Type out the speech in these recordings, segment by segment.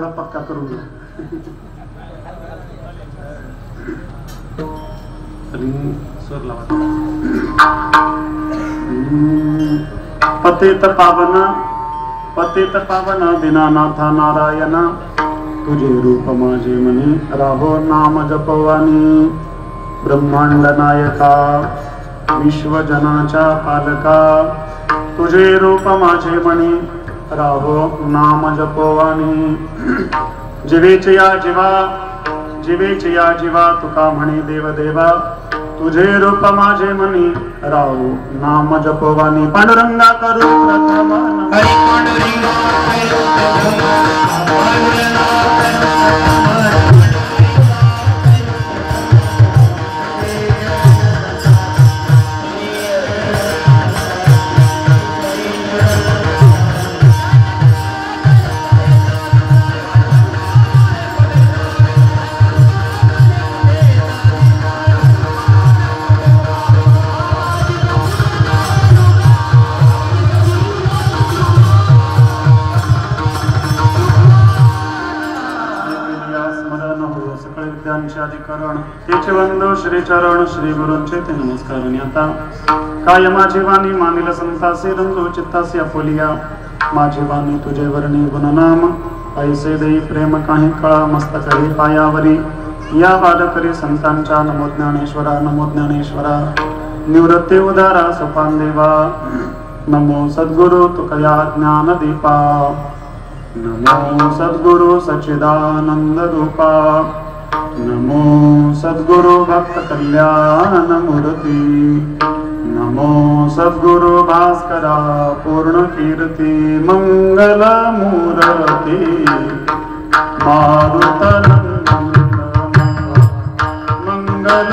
थोडा पक्का करून घ्या. पतित पावन दीनानाथा नारायण, तुझे रूप माझे मनी राहो नाम जपवानी. ब्रह्मांड नायका विश्वजनाच्या पालका, तुझे रूप माझे मनी राहो नाम जपवानी. जीवेचे या जीवा तुका म्हणे देवदेवा, तुझे रूप माझे मनी राहो नाम जपवानी. पांडुरंगा करू प्रथमान हरी पांडुरंगा तेचे वंदो श्री चरण श्री गुरूंचे ते नमस्कार. आता काय माझी वाणी मानिल संतासी रंगो चित्तासी आपुलिया. माझी वाणी तुझे वर्णी गुणनाम, ऐसे देई प्रेम काही कळा मस्तकरी पायावरी. या वाद करी संतांच्या नमो ज्ञानेश्वरा नमो ज्ञानेश्वरा. निवृत्ती उदारा सोपान देवा, नमो सद्गुरु तुकया ज्ञान दीपा. नमो सद्गुरु सच्चिदानंद रूपा. नमो सद्गुरु भक्त कल्याण मूर्ती. नमो सद्गुरु भास्करा पूर्ण कीर्ती. मंगल मूर्ती मारुतनंद मंगल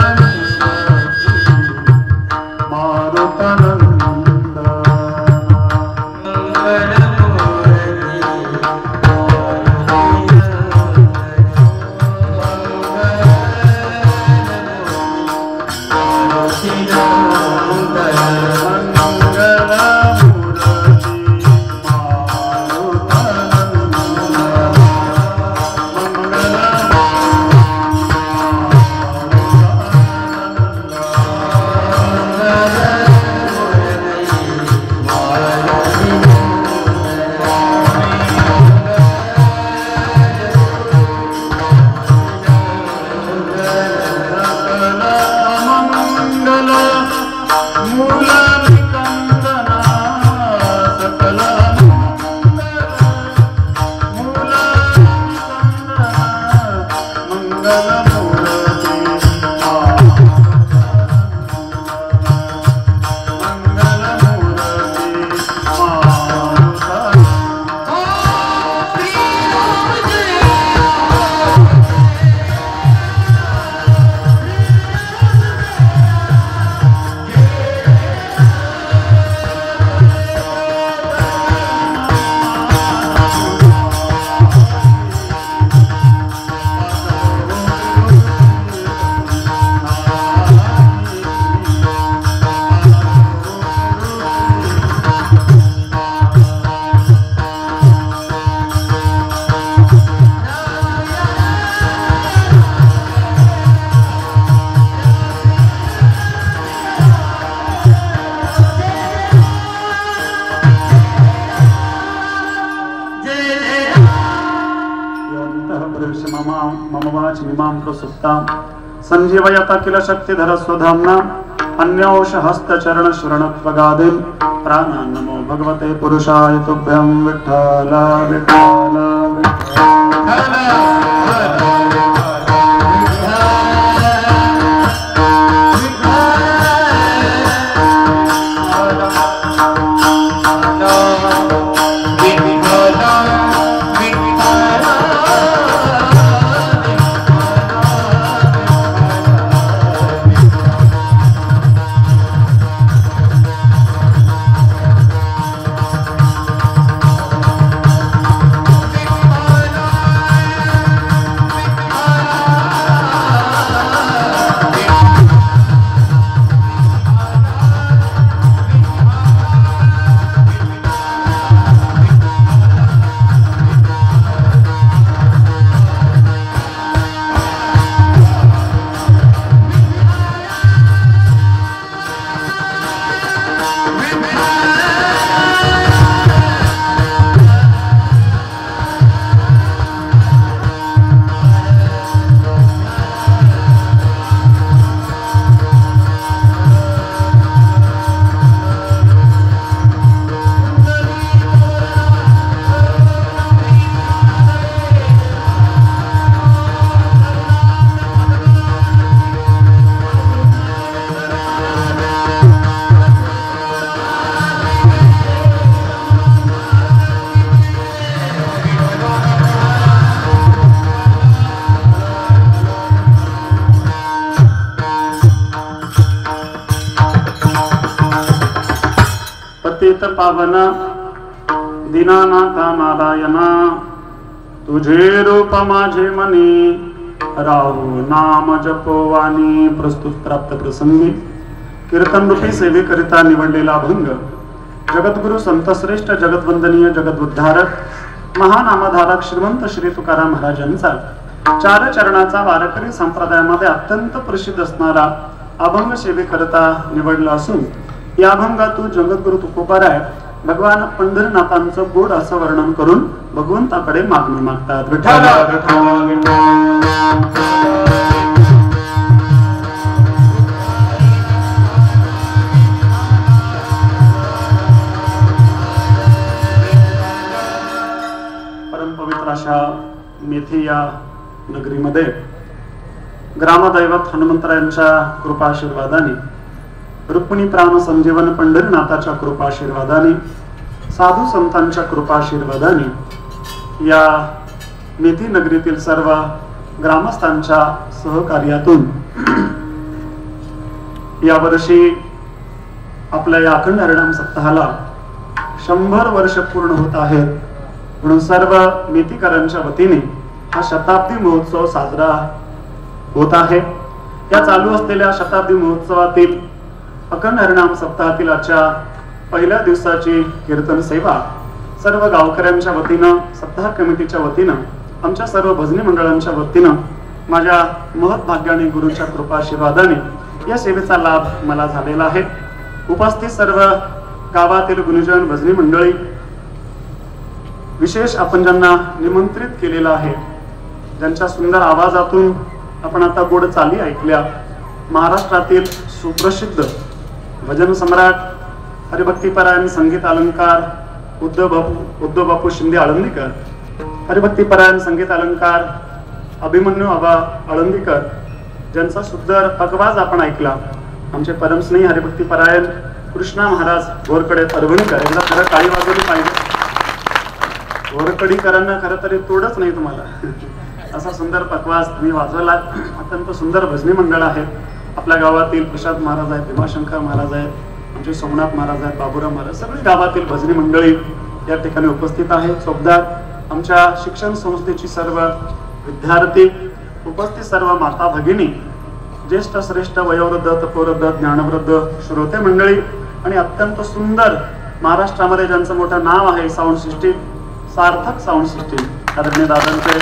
मारुतनंद. संजीवयता किल शक्तिधर स्वधाम्ना. अन्योष हस्त चरण शरणत्वगादिन्. प्राणा नमो भगवते पुरुषाय तुभ्यं. विठ्ठल विठ्ठल विठ्ठल. पतित पावन दीनानाथा नारायणा तुझे रूप माझे मनी राहू नाम जपोवानी। प्रस्तुत प्राप्त प्रसंगी कीर्तन रूपी सेवेकरिता निवडलेला अभंग जगद्गुरु संतश्रेष्ठ जगद्वंदनीय जगदुद्धारक महानामधारक श्रीमंत श्री तुकाराम महाराजांचा चार चरणाचा वारकरी संप्रदायामध्ये अत्यंत प्रसिद्ध असणारा अभंग सेवेकरिता निवडला असून या अभंगातून जगद्गुरु तुकोबाराय भगवान पंढरीनाथांचं गोड असं वर्णन करून भगवंताकडे मागणी मागतात। विठ्ठल परमपवित्र अशा मेथी या नगरीमध्ये ग्रामदैवत हनुमंतरायांच्या कृपाशीर्वादाने रुक्मिणी प्राण संजीवन पंढरीनाथाच्या कृपाशीर्वादाने साधू संतांच्या कृपाशीर्वादाने या मेथी नगरीतील सर्व ग्रामस्थांच्या सहकार्यातून या वर्षी आपल्या या अखंड हरिनाम सप्ताहाला 100 वर्ष पूर्ण होत आहेत। म्हणून सर्व मेथीकरांच्या वतीने हा शताब्दी महोत्सव साजरा होत आहे। या चालू असलेल्या शताब्दी महोत्सवातील अखंड हरिनाम सप्ताहातील आजच्या पहिल्या दिवसाची कीर्तन सेवा सर्व गावकऱ्यांच्या वतीनं सप्ताह कमिटीच्या वतीनं आमच्या सर्व भजनी मंडळांच्या वतीनं माझ्या महत् भाग्याने गुरुच्या कृपाशीर्वादाने या सेवेचा लाभ मला झालेला आहे। उपस्थित सर्व गावातील गुरुजन भजनी मंडळी विशेष आपण ज्यांना निमंत्रित केलेलं आहे, ज्यांच्या सुंदर आवाजातून आपण आता गोड चाली ऐकल्या, महाराष्ट्रातील सुप्रसिद्ध भजन सम्राट हरिभक्तीपरायण संगीत अलंकार उद्धव बापू शिंदे आळंदीकर, हरिभक्तीपरायण संगीत अलंकार अभिमन्यू आबा आळंदीकर, ज्यांचा सुंदर पगवाज आपण ऐकला। आमचे परमस्नेही हरिभक्तीपरायण कृष्णा महाराज गोरकडे परभणीकर यांना खरं टाळी वाजवली पाहिजे। गोरकडीकरांना खरं तरी तोडच नाही तुम्हाला असा सुंदर पकवास तुम्ही वाजवला। अत्यंत सुंदर भजनी मंडळ आहे। आपल्या गावातील प्रसाद महाराज आहेत, भीमाशंकर महाराज आहेत, आमचे सोमनाथ महाराज आहेत, बाबूराव महाराज, सगळी गावातील भजनी मंडळी या ठिकाणी उपस्थित आहेत। चोपदार आमच्या शिक्षण संस्थेची सर्व विद्यार्थी, उपस्थित सर्व माता भगिनी, ज्येष्ठ श्रेष्ठ वयोवृद्ध तपोवृद्ध ज्ञानवृद्ध श्रोते मंडळी आणि अत्यंत सुंदर महाराष्ट्रामध्ये ज्यांचं मोठं नाव आहे साऊंड सिस्टीम, सार्थक साऊंड सिस्टीम आदरणीय दादांचे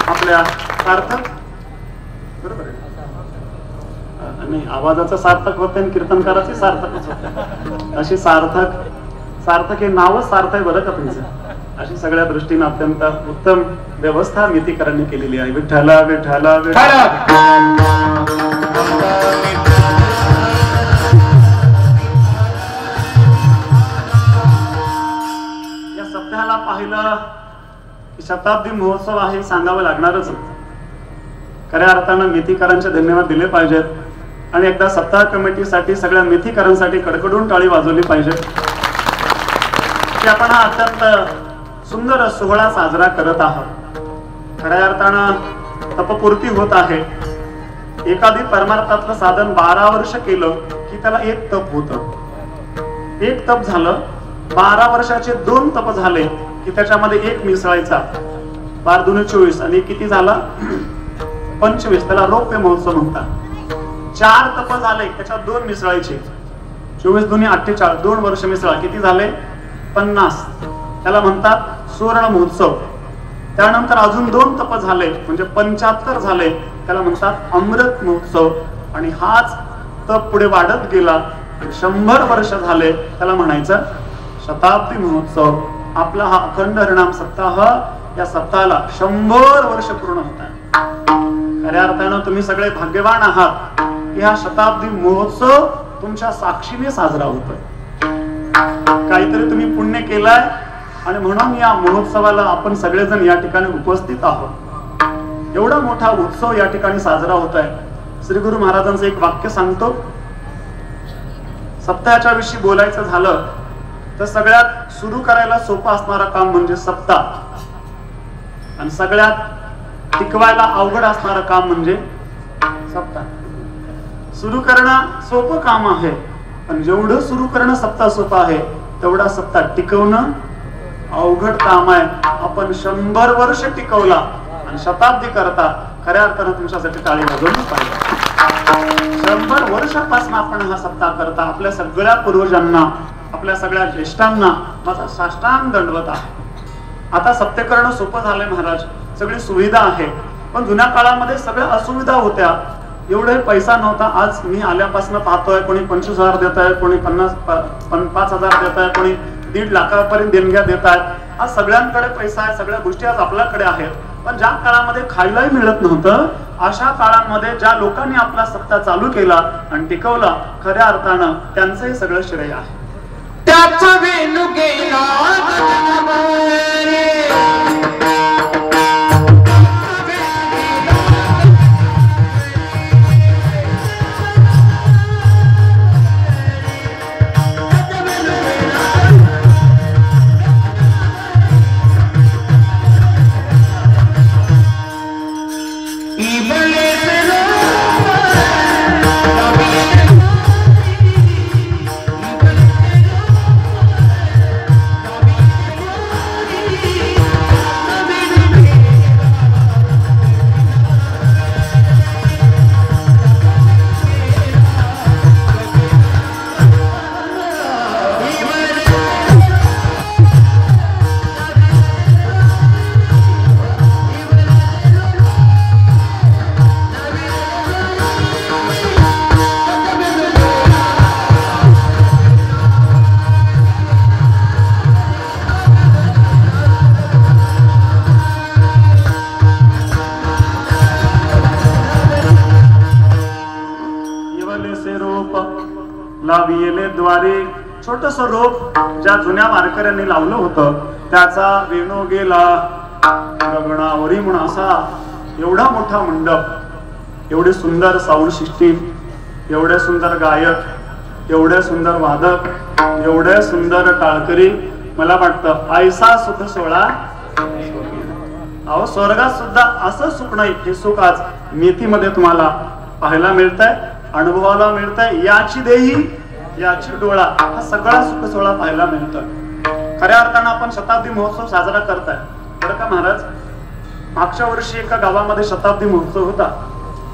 आपल्या सार्थक बरोबर आहे आणि आवाजाचं सार्थक होते आणि कीर्तनकाराचे सार्थकच होते। अशी सार्थक हे नावच सार्थ आहे बरं का तुमचं। अशी सगळ्या दृष्टीने अत्यंत उत्तम व्यवस्था मेथीकरांनी केलेली आहे। विठ्ठला विठ्ठला विठ्ठला या सप्ताहाला पाहिलं की शताब्दी महोत्सव आहे सांगावं लागणारच। खऱ्या अर्थानं मेथीकरांचे धन्यवाद दिले पाहिजेत आणि एकदा सप्ताह कमिटीसाठी सगळ्या मेथीकरांसाठी कडकडून टाळी वाजवली पाहिजे की आपण हा अत्यंत सुंदर सोहळा साजरा करत आहोत। खऱ्या अर्थानं तपपूर्ती होत आहे। एखादी परमार्थातलं साधन 12 वर्ष केलं की त्याला एक तप होतं। एक तप झालं, 12 वर्षाचे 2 तप झाले की त्याच्यामध्ये एक मिसळायचा, 12 दुने 24 आणि किती झाला 25, त्याला रौप्य महोत्सव म्हणतात। 4 तप झाले त्याच्यात 2 मिसळायचे, 24 दुने 48, 2 वर्ष मिसळा किती झाले 50, त्याला म्हणतात सुवर्ण महोत्सव। त्यानंतर अजून 2 तप झाले म्हणजे 75 झाले, त्याला म्हणतात अमृत महोत्सव। आणि हाच तप पुढे वाढत गेला, 100 वर्ष झाले त्याला म्हणायचं शताब्दी महोत्सव। आपला हा अखंड हरिनाम सप्ताह या सप्ताहाला 100 वर्ष पूर्ण होत आहे। खऱ्या अर्थानं तुम्ही सगळे भाग्यवान आहात की हा शताब्दी महोत्सव तुमच्या साक्षीने साजरा होतोय। काहीतरी तुम्ही पुण्य केलाय आणि म्हणून या महोत्सवाला आपण सगळेजण या ठिकाणी उपस्थित आहोत। एवढा मोठा उत्सव या ठिकाणी साजरा होत आहे। श्री गुरु महाराजांचं एक वाक्य सांगतो। सप्ताहाच्या विषयी बोलायचं झालं तर सगळ्यात सुरू करायला सोपं असणारा काम म्हणजे सप्ताह आणि सगळ्यात टिकवायला अवघड असणारं काम म्हणजे सप्ताह। सुरू करणं सोपं काम आहे पण जेवढं सुरू करणं सप्ताह सोपं आहे तेवढा सत्ता टिकवणं अवघड काम आहे. आपण 100 वर्ष टिकवला आणि शताब्दी करता खऱ्या अर्थानं तुमच्यासाठी टाळी वाजवून पाहिजे. 100 वर्षापासून आपण हा सत्ता करता. आपल्या सगळ्या पूर्वजांना, आपल्या सगळ्या ज्येष्ठांना माझा साष्टांग दंडवत आहे. आता सत्य करणं सोपं झालंय महाराज, सगळी सुविधा आहे. पण जुन्या काळामध्ये सगळ्या असुविधा होत्या. एवढे पैसा नव्हता. आज मी आल्यापासून पाहतोय, कोणी 25,000 देत आहे, कोणी 5,000 देत आहे, कोणी 1.5 लाखापर्यंत देणग्या देत आहेत. आज सगळ्यांकडे पैसा आहे, सगळ्या गोष्टी आज आपल्याकडे आहेत. पण ज्या काळामध्ये खायलाही मिळत नव्हतं, अशा काळामध्ये ज्या लोकांनी आपला सत्ता चालू केला आणि टिकवला, खऱ्या अर्थानं त्यांचंही सगळं श्रेय आहे. त्याचा वेणू गेला लाविले द्वारे. छोटस रोप ज्या जुन्या वारकऱ्यांनी लावलं होतं, त्याचा वेणू गेला गगनावरी म्हणून असा एवढा मोठा मंडप, एवढे सुंदर साऊंड सिस्टीम, एवढे सुंदर गायक, एवढे सुंदर वादक, एवढे सुंदर टाळकरी. मला वाटतं ऐसा सुख सोहळा अहो स्वर्गात सुद्धा असं सुख नाही. हे सुख आज मेथीमध्ये तुम्हाला पाहायला मिळतंय, अनुभवाला मिळतंय. याची देही याची डोळा, हा सगळा सुख सोहळा पाहायला मिळतोय. खऱ्या अर्थानं आपण शताब्दी महोत्सव साजरा करताय बरं का महाराज. मागच्या वर्षी एका गावामध्ये शताब्दी महोत्सव होता.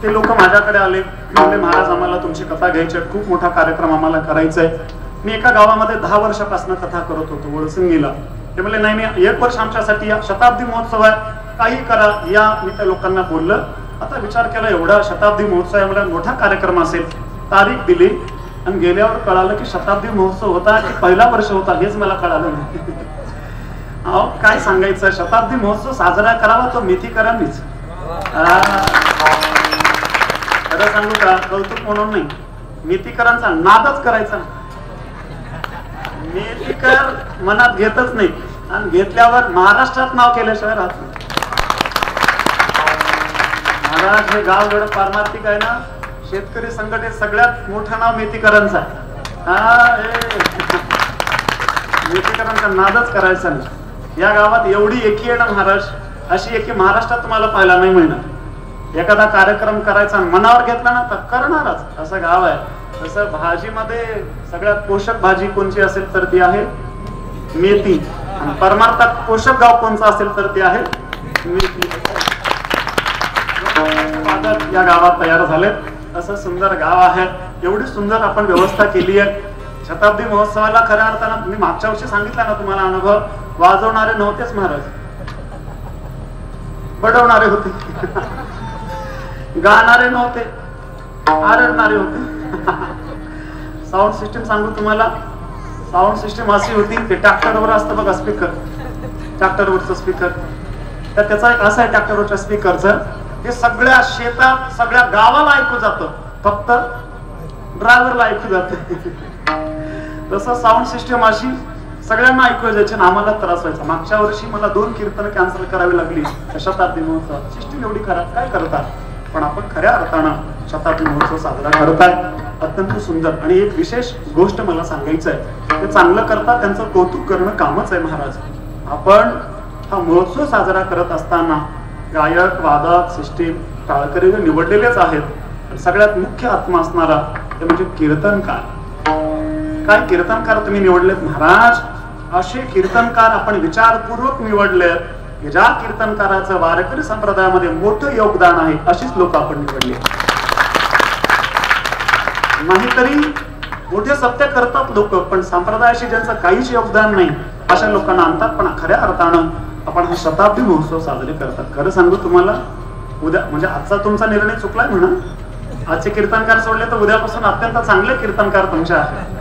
ते लोक माझ्याकडे आले, म्हणले महाराज आम्हाला तुमची कथा घ्यायची आहे, खूप मोठा कार्यक्रम आम्हाला करायचा आहे. मी एका गावामध्ये 10 वर्षापासून कथा करत होतो, वळसिंगीला. ते म्हणले नाही नाही, 1 वर्ष आमच्यासाठी या शताब्दी महोत्सव आहे, काही करा या. मी त्या लोकांना बोललं. आता विचार केला एवढा शताब्दी महोत्सव आहे, मला मोठा कार्यक्रम असेल. तारीख दिली आणि गेल्यावर कळालं की शताब्दी महोत्सव होता की पहिला वर्ष होता हेच मला कळालं नाही. अहो काय सांगायचं, शताब्दी महोत्सव साजरा करावा तो मेथीकरांनीच. खरं सांगू का, कौतुक म्हणून नाही, मेथीकरांचा नादच करायचा. मेथीकर मनात घेतच नाही आणि घेतल्यावर महाराष्ट्रात नाव केल्याशिवाय राहत नाही. महाराज हे गाव एवढं पारमार्थिक आहे ना, शेतकरी संघटनेत सगळ्यात मोठं नाव मेथीकरांचं आहे. मेथीकरांचा नादच करायचा नाही. या गावात एवढी एकी आहे ना महाराज, अशी एकी महाराष्ट्रात तुम्हाला पाहायला नाही मिळणार. एखादा कार्यक्रम करायचा मनावर घेतला ना तर करणारच असं गाव आहे. तसं भाजीमध्ये सगळ्यात पोषक भाजी कोणची असेल तर ती आहे मेथी. परमार्थात पोषक गाव कोणचं असेल तर ते आहे मेथी. या गावात तयार झाले. असं सुंदर गाव आहे, एवढी सुंदर आपण व्यवस्था केली आहे. शताब्दी महोत्सवाला खऱ्या अर्थानं मी मागच्या वर्षी सांगितला ना तुम्हाला अनुभव, वाजवणारे नव्हतेच महाराज, बडवणारे होते. गाणारे नव्हते, आरडणारे होते. साऊंड सिस्टीम सांगू तुम्हाला, साऊंड सिस्टीम अशी होती, ते ट्रॅक्टरवर असतं बघा स्पीकर, ट्रॅक्टरवरचं स्पीकर. तर त्याचा एक असा आहे ट्रॅक्टरवरच्या स्पीकरचं, ते सगळ्या शेतात सगळ्या गावाला ऐकू जातं, फक्त ड्रायव्हरला ऐकू जात. तसं साऊंड सिस्टीम अशी सगळ्यांना ऐकू जायची, आम्हाला त्रास व्हायचा. मागच्या वर्षी मला 2 कीर्तन कॅन्सल करावी लागली शताब्दी महोत्सव. सिस्टीम एवढी करा काय करतात, पण आपण खऱ्या अर्थानं शताब्दी महोत्सव साजरा करताय, अत्यंत सुंदर. आणि एक विशेष गोष्ट मला सांगायचं आहे, ते चांगलं करतात त्यांचं कौतुक करणं कामच आहे महाराज. आपण हा महोत्सव साजरा करत असताना गायक, वादक, सिस्टीम, टाळकरी निवडलेलेच आहेत. सगळ्यात मुख्य आत्मा असणारा ते म्हणजे कीर्तनकार. काय कीर्तनकार तुम्ही निवडलेत महाराज. असे कीर्तनकार आपण विचारपूर्वक निवडलेत की ज्या कीर्तनकाराचं वारकरी संप्रदायामध्ये मोठं योगदान आहे, अशीच लोक आपण निवडले. नाहीतरी मोठे सत्य करतात लोक, पण संप्रदायाशी ज्यांचं काहीच योगदान नाही अशा लोकांना आणतात. पण खऱ्या अर्थानं आपण हा शताब्दी महोत्सव साजरे करतात. खरं सांगू तुम्हाला, उद्या म्हणजे आजचा तुमचा निर्णय चुकलाय म्हणा. आजचे कीर्तनकार सोडले तर उद्यापासून अत्यंत चांगले कीर्तनकार तुमचे आहेत.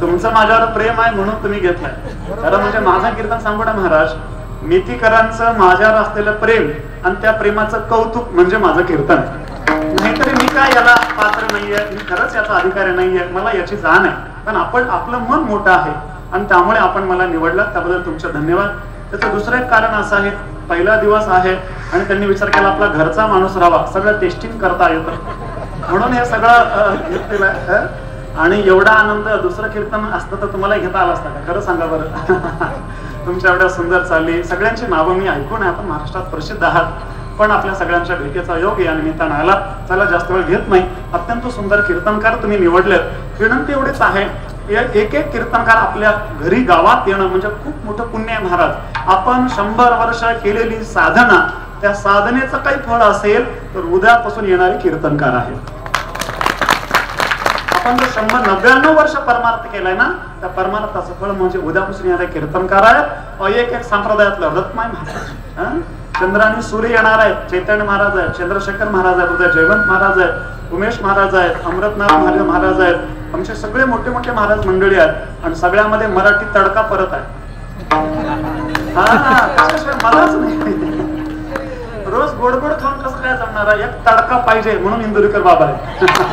तुमचं माझ्यावर प्रेम आहे म्हणून तुम्ही घेतलाय. खरं म्हणजे माझं कीर्तन सांगू ना महाराज, मेथीकरांचं माझ्यावर असलेलं प्रेम आणि त्या प्रेमाचं कौतुक म्हणजे माझं कीर्तन. नाहीतरी मी काय याला पात्र नाहीये, मी खरंच याचा अधिकारी नाहीये, मला याची जाण आहे. पण आपण आपलं मन मोठं आहे आणि त्यामुळे आपण मला निवडलं, त्याबद्दल तुमचे धन्यवाद. त्याचं दुसरं एक कारण असं आहे, पहिला दिवस आहे आणि त्यांनी विचार केला आपला घरचा माणूस राहावा, सगळं टेस्टिंग करता येतं म्हणून हे सगळं घेतलेलं आहे. आणि एवढा आनंद दुसरं कीर्तन असतं तर तुम्हाला घेता आला असता का? खरं सांगा बरं. तुमच्या एवढ्या सुंदर चालली, सगळ्यांची नावं मी ऐकून आहे, आपण महाराष्ट्रात प्रसिद्ध आहात. पण आपल्या सगळ्यांच्या भेटीचा योग या निमित्तानं आला. चला जास्त वेळ घेत नाही, अत्यंत सुंदर कीर्तनकार तुम्ही निवडलेत. विनंती एवढीच आहे, एक एक कीर्तनकार आपल्या घरी गावात येणं म्हणजे खूप मोठं पुण्य आहे महाराज. आपण 100 वर्ष केलेली साधना, त्या साधनेचं काही फळ असेल तर उद्यापासून येणारे कीर्तनकार आहेत. आपण जर 199 वर्ष परमार्थ केलाय ना, त्या परमार्थाचं फळ म्हणजे उद्यापासून येणारे कीर्तनकार आहेत. एक एक संप्रदायातलं रत्न आहे महाराज. चंद्र आणि सूर्य येणार आहेत. चैतन्य महाराज आहेत, चंद्रशेखर महाराज आहेत, उद्या जयवंत महाराज आहेत, उमेश महाराज आहेत, अमृतनाथ महाराज आहेत. आमचे सगळे मोठे मोठे महाराज मंडळी आहेत आणि सगळ्यामध्ये मराठी तडका परत आहे. मलाच नाही, रोज गोड गोड खाऊन कसं काय जमणार आहे, एक तडका पाहिजे म्हणून इंदुरीकर बाबा आहे.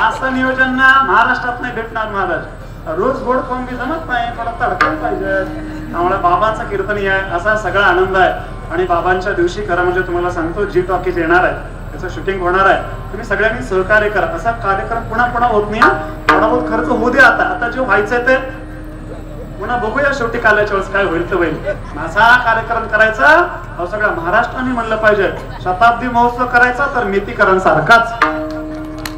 असं नियोजन ना महाराष्ट्रात नाही भेटणार महाराज. रोज गोड खाऊन बी जमत नाही, थोडा तडका पाहिजे. त्यामुळे बाबांचा कीर्तन आहे, असा सगळा आनंद आहे. आणि बाबांच्या दिवशी खरं म्हणजे तुम्हाला सांगतो, जी टॉकीज येणार आहे, त्याचं शूटिंग होणार आहे. तुम्ही सगळ्यांनी सहकार्य करा. असा कार्यक्रम पुन्हा पुन्हा होत नाही. थोडा बहुत खर्च होऊ दे. आता जे व्हायचंय ते पुन्हा बघूया, शेवटी कालाच्या वेळेस काय होईल तर होईल. असा कार्यक्रम करायचा, सगळ्या महाराष्ट्राने म्हणलं पाहिजे. शताब्दी महोत्सव करायचा तर मेथीकरांसारखाच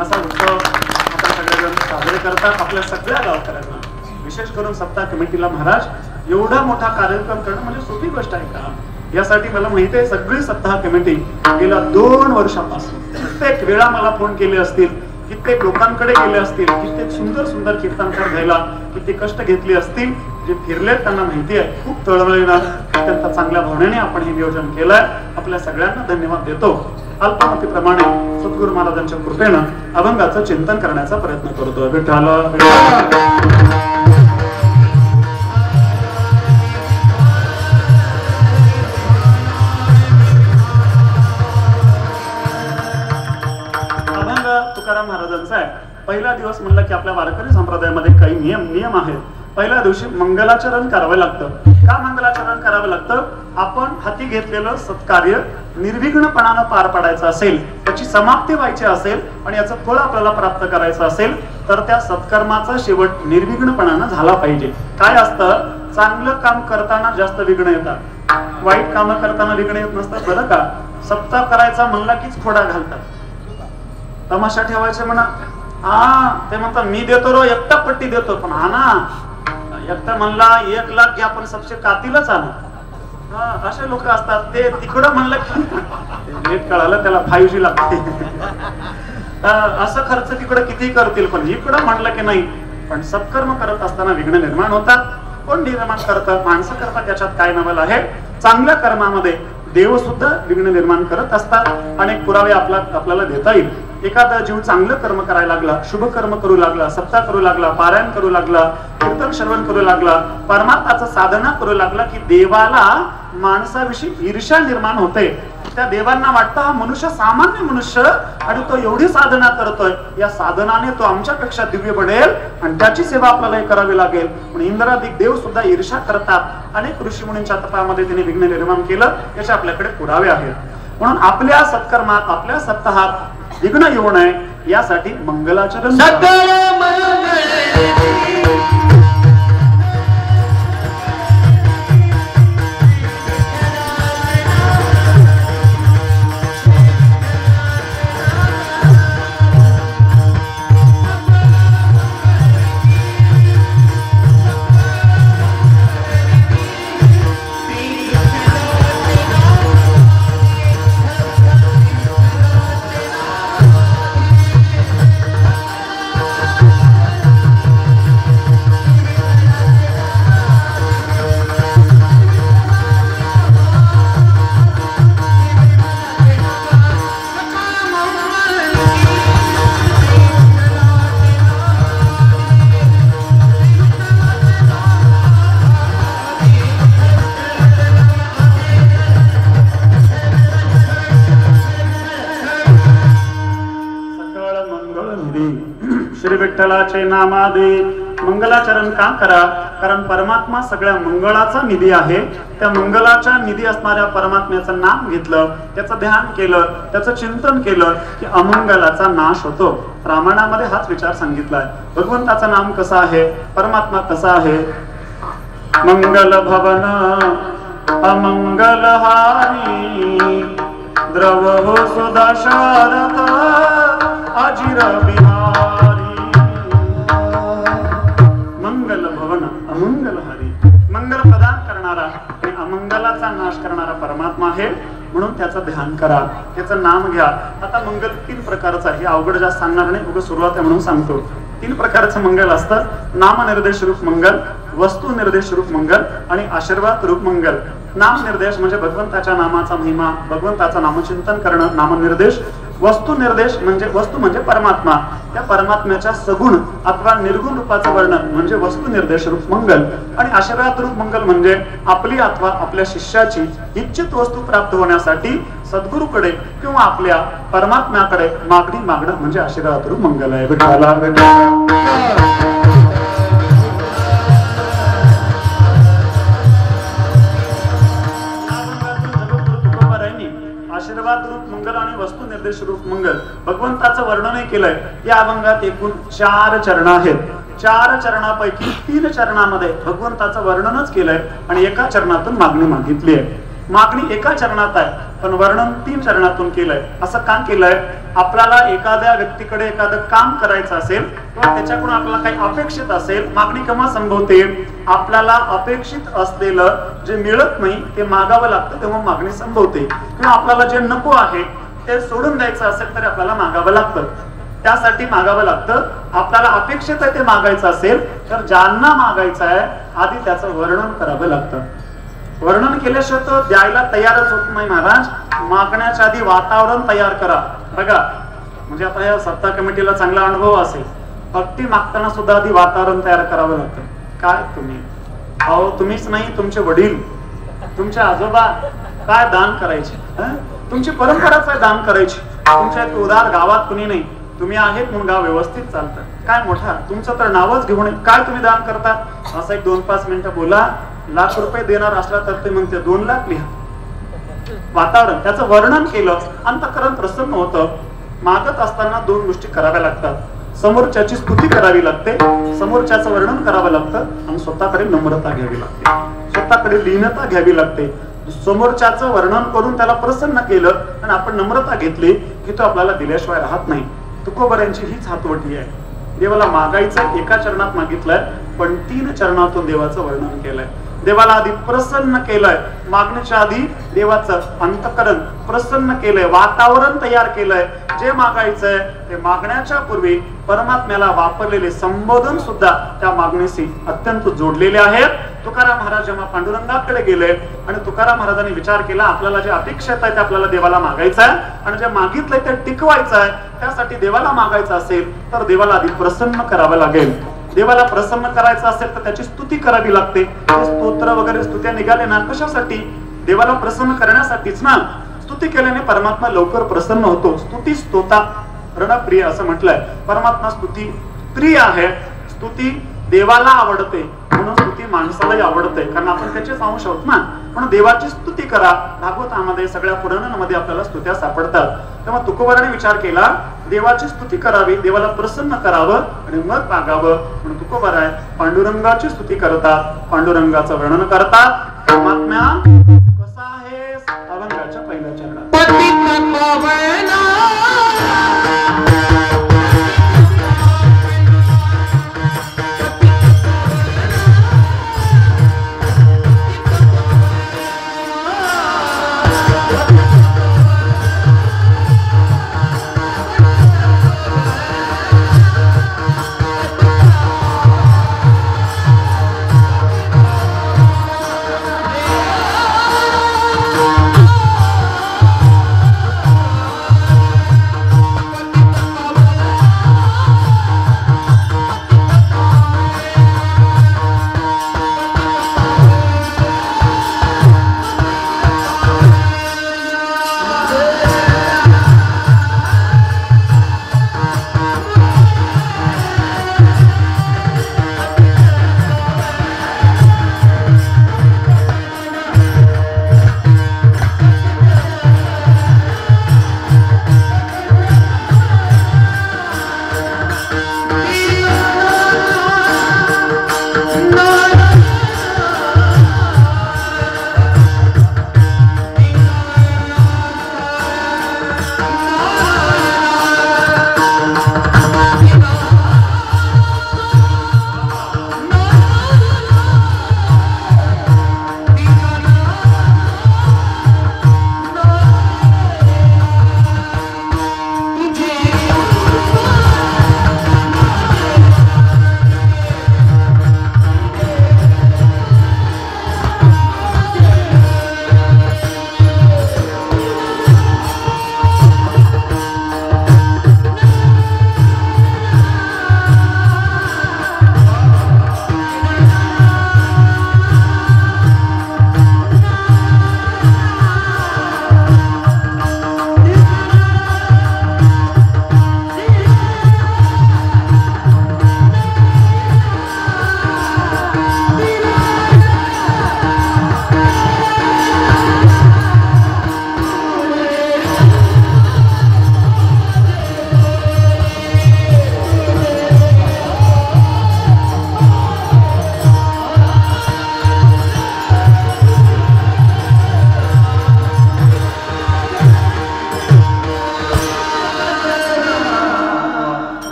असा उत्सव आपण सगळेजण साजरे करतात. आपल्या सगळ्या गावकऱ्यांना, विशेष करून सप्ताह कमिटीला महाराज, एवढा मोठा कार्यक्रम करणं म्हणजे सोपी गोष्ट आहे का? यासाठी मला माहिती आहे, सगळी सप्ताह कमिटी गेल्या 2 वर्षापासून कित्येक वेळा मला फोन केले असतील, कित्येक लोकांकडे गेले असतील, कित्येक सुंदर सुंदर कीर्तनकार घ्यायला किती कष्ट घेतले असतील. जे फिरले त्यांना माहिती आहे, खूप तळमळीनं अत्यंत चांगल्या भावनेने आपण हे नियोजन केलंय. आपल्या सगळ्यांना धन्यवाद देतो. अल्पमतीप्रमाणे सद्गुरू महाराजांच्या कृपेनं अभंगाचं चिंतन करण्याचा प्रयत्न करतो. विठ्ठल तुकाराम महाराजांचा आहे. पहिला दिवस म्हणलं की आपल्या वारकरी संप्रदायामध्ये काही नियम आहेत. पहिल्या दिवशी मंगलाचरण करावं लागतं. का मंगलाचरण करावं लागतं? आपण हाती घेतलेलं सत्कार्य निर्विघ्नपणानं पार पाडायचं असेल, त्याची समाप्ती व्हायची असेल आणि याचं फळ आपल्याला प्राप्त करायचं असेल तर त्या सत्कर्माचा शेवट निर्विघ्नपणानं झाला पाहिजे. काय असतं, चांगलं काम करताना जास्त विघ्न येतात, वाईट काम करताना विघ्न येत नसतात बरं का. सप्ताह करायचा म्हणला कीच खोडा घालतात, तमाशा ठेवायचे म्हणा. ते म्हणतात मी देतो रो, एकटा पट्टी देतो, पण हा ना एकटा म्हणला 1 लाख घ्या पण सबसे कातीलच आणा. असे लोक असतात. ते तिकडं म्हणलं की नीट कळालं त्याला 5G लागते. असं खर्च तिकडं किती करतील, पण इकडं म्हणलं की नाही. पण सत्कर्म करत असताना विघ्न निर्माण होतात. कोण निर्माण करतात? माणसं करतात. त्याच्यात काय नवल आहे? चांगल्या कर्मामध्ये देव सुद्धा विघ्न निर्माण करत असतात. अनेक पुरावे आपल्याला देता येईल. एखादा जीव चांगलं कर्म करायला लागला, शुभ कर्म करू लागला, सप्ताह करू लागला, पारायण करू लागला, कीर्तन श्रवण करू लागला, परमार्थाचं साधना करू लागला की देवाला माणसाविषयी ईर्ष्या निर्माण होते. त्या देवांना वाटतं हा मनुष्य सामान्य मनुष्य आणि तो एवढी साधना करतोय, या साधनाने तो आमच्यापेक्षा दिव्य बनेल आणि त्याची सेवा आपल्याला करावी लागेल. पण इंद्रादिक देव सुद्धा ईर्ष्या करतात. अनेक ऋषीमुनींच्या तपामध्ये त्यांनी विघ्न निर्माण केलं, याचे आपल्याकडे पुरावे आहेत. म्हणून आपल्या सत्कर्मात, आपल्या सप्ताहात विघ्न येऊ नये यासाठी मंगलाचरण श्री विठ्ठलाचे नामादी मंगलाचरण का करा? कारण परमात्मा सगळ्या मंगळाचा निधी आहे. त्या मंगलाच्या निधी असणाऱ्या परमात्म्याचं नाम घेतलं, त्याचं ध्यान केलं, त्याचं चिंतन केलं की अमंगलाचा नाश होतो. रामायणामध्ये हाच विचार सांगितलाय. भगवंताचं नाम कसं आहे, परमात्मा कसा आहे? मंगल भवन अमंगलहारी द्रव हो सुधा शारद अजिर बिहारी. मंगल भवन अमंगलहारी, मंगल प्रदान करणारा आणि अमंगलाचा नाश करणारा परमात्मा आहे. म्हणून त्याचं ध्यान करा, त्याचं नाम घ्या. आता मंगल 3 प्रकारचं आहे. अवघड जास्त सांगणार नाही, उगाच सुरुवात आहे म्हणून सांगतो. 3 प्रकारचं मंगल असतं. नामनिर्देश रूप मंगल, वस्तू निर्देश रूप मंगल आणि आशीर्वाद रूप मंगल. नाम निर्देश म्हणजे भगवंताच्या नामाचा महिमा, भगवंताचं नामचिंतन करणं, नामनिर्देश. वस्तू निर्देश म्हणजे वस्तू म्हणजे परमात्मा, त्या परमात्म्याच्या सगुण अथवा निर्गुण रूपाचं वर्णन म्हणजे वस्तू निर्देश रूप मंगल. आणि आशीर्वाद रूप मंगल म्हणजे आपली अथवा आपल्या शिष्याची इच्छित वस्तू प्राप्त होण्यासाठी सद्गुरूकडे किंवा आपल्या परमात्म्याकडे मागणी मागणं म्हणजे आशीर्वाद रूप मंगल आहे. विठ्ठला आशीर्वाद रूप मंगल आणि वस्तू निर्देश रूप मंगल भगवंताचं वर्णनही केलंय. या अभंगात एकूण 4 चरण आहेत. 4 चरणापैकी 3 चरणामध्ये भगवंताचं वर्णनच केलंय आणि एका चरणातून मागणी मागितली आहे. मागणी एका चरणात आहे पण वर्णन 3 चरणातून केलंय. असं का केलंय? आपल्याला एखाद्या व्यक्तीकडे एखादं काम करायचं असेल किंवा त्याच्याकडून आपल्याला काही अपेक्षित असेल, मागणी केव्हा संभवते? आपल्याला अपेक्षित असलेलं जे मिळत नाही ते मागावं लागतं तेव्हा मागणी संभवते. किंवा आपल्याला जे नको आहे ते सोडून द्यायचं असेल तरी आपल्याला मागावं लागतं. त्यासाठी मागावं लागतं. आपल्याला अपेक्षित आहे ते मागायचं असेल तर ज्यांना मागायचं आहे आधी त्याचं वर्णन करावं लागतं. वर्णन केल्याशिवाय तो द्यायला तयारच होत नाही. महाराज, मागण्याच्या आधी वातावरण तयार करा. बघा, म्हणजे आता या सत्ता कमिटीला चांगला अनुभव असेल. भक्ती मागताना सुद्धा आधी वातावरण तयार करावं लागतं. काय तुम्ही, अहो तुम्हीच नाही, तुमचे वडील, तुमचे आजोबा काय दान करायचे, तुमची परंपराच आहे दान करायची. तुमच्या उदार गावात कुणी नाही, तुम्ही आहेत म्हणून गाव व्यवस्थित चालतं. काय मोठा, तुमचं तर नावच घेऊन काय तुम्ही दान करता? असं 1-2-5 मिनिटं बोला. लाख रुपये देणार असला तर ते म्हणते 2 लाख लिहा. वातावरण, त्याचं वर्णन केलं, अंतःकरण प्रसन्न होतं. मागत असताना 2 गोष्टी कराव्या लागतात. समोरच्याची स्तुती करावी लागते, समोरच्याचं वर्णन करावं लागतं आणि स्वतःकडे नम्रता घ्यावी लागते, स्वतःकडे लीनता घ्यावी लागते. समोरच्याचं वर्णन करून त्याला प्रसन्न केलं आणि आपण नम्रता घेतली की तो आपल्याला दिल्याशिवाय राहत नाही. तुकोबऱ्यांची हीच हातवटी आहे. देवाला मागायचं एका चरणात मागितलंय पण 3 चरणातून देवाचं वर्णन केलंय. देवाला आधी प्रसन्न केलंय. मागण्याच्या आधी देवाचं अंतःकरण प्रसन्न केलंय, वातावरण तयार केलंय. जे मागायचंय ते मागण्याच्या पूर्वी परमात्म्याला वापरलेले संबोधन सुद्धा त्या मागणीशी अत्यंत जोडलेले आहेत. तुकाराम महाराज जेव्हा पांडुरंगाकडे गेले आणि तुकाराम महाराजांनी विचार केला आपल्याला जे अपेक्षित आहे ते आपल्याला देवाला मागायचं आहे आणि जे मागितलंय ते टिकवायचं आहे. त्यासाठी देवाला मागायचं असेल तर देवाला आधी प्रसन्न करावं लागेल. देवाला प्रसन्न करायचं असेल तर त्याची स्तुती करावी लागते. स्तोत्र वगैरे स्तुत्या निघाले ना कशासाठी? देवाला प्रसन्न करण्यासाठीच ना. स्तुती केल्याने परमात्मा लवकर प्रसन्न होतो. स्तुती स्तोता रणप्रिय असं म्हटलंय. परमात्मा स्तुती प्रिय आहे. स्तुती देवाला आवडते म्हणून स्तुती माणसालाही आवडते, कारण आपण त्याचेच अंश आहोत ना. म्हणून देवाची स्तुती करा. भागवतामध्ये सगळ्या पुराणांमध्ये आपल्याला स्तुत्या सापडतात. तेव्हा तुकोबराने विचार केला देवाची स्तुती करावी, देवाला प्रसन्न करावं आणि मग मागावं. म्हणून तुकोबरा आहे पांडुरंगाची स्तुती करतात, पांडुरंगाचं वर्णन करतात. परमात्म्या कसा आहे अभंगाच्या पहिल्या चरणात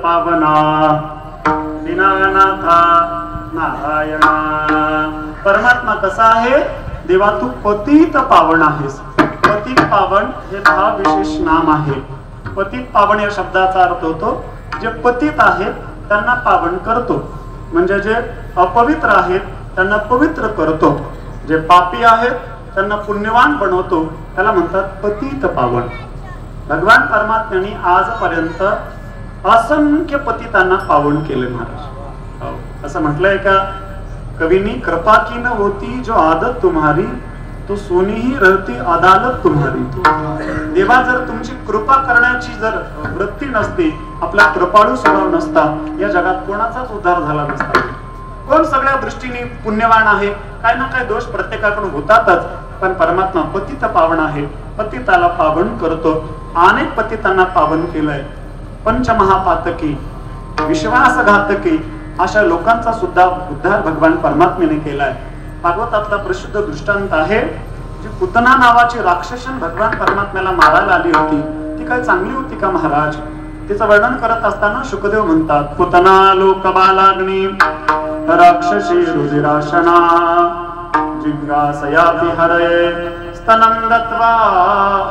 पावना दीनानाथा नारायणा. परमात्मा कसा आहे? देवा तू पतित पावन आहेस. पतित पावन हे भाव विशेष नाम आहे. पतित पावन या शब्दाचा अर्थ होतो जे पतित आहेत त्यांना पावन करतो, म्हणजे जे अपवित्र आहेत त्यांना पवित्र करतो, जे पापी आहेत त्यांना पुण्यवान बनवतो, त्याला म्हणतात पतित पावन. भगवान परमात्म्याने आजपर्यंत असंख्य पतितांना पावन केले महाराज. असं म्हटलंय का कवीनी, कृपा की न होती जो आदत तुम्हारी तो सोनी ही रहती अदालत तुम्हारी. देवा जर तुमची कृपा करण्याची जर वृत्ती नसती, आपला कृपाळू स्वभाव नसता, या जगात कोणाचाच उद्धार झाला नसता. कोण सगळ्या दृष्टीने पुण्यवान आहे, काय ना काय दोष प्रत्येकाकडून होतातच, पण परमात्मा पतित पावन आहे. पतिताला पावन करतो. अनेक पतितांना पावन केलंय. पंचमहापातकी, विश्वासघातकी अशा लोकांचा सुद्धा उद्धार भगवान परमात्म्याने केलाय. भागवतातला प्रसिद्ध दृष्टांत आहे, जी पुतना नावाची राक्षसन भगवान परमात्म्याला मारायला आली होती, ती काय चांगली होती का महाराज? तिचं वर्णन करत असताना शुकदेव म्हणतात, पुतना लोकबालाग्नी राक्षसी रुधिराशना जिज्ञासयापि हरये स्तनं दत्वा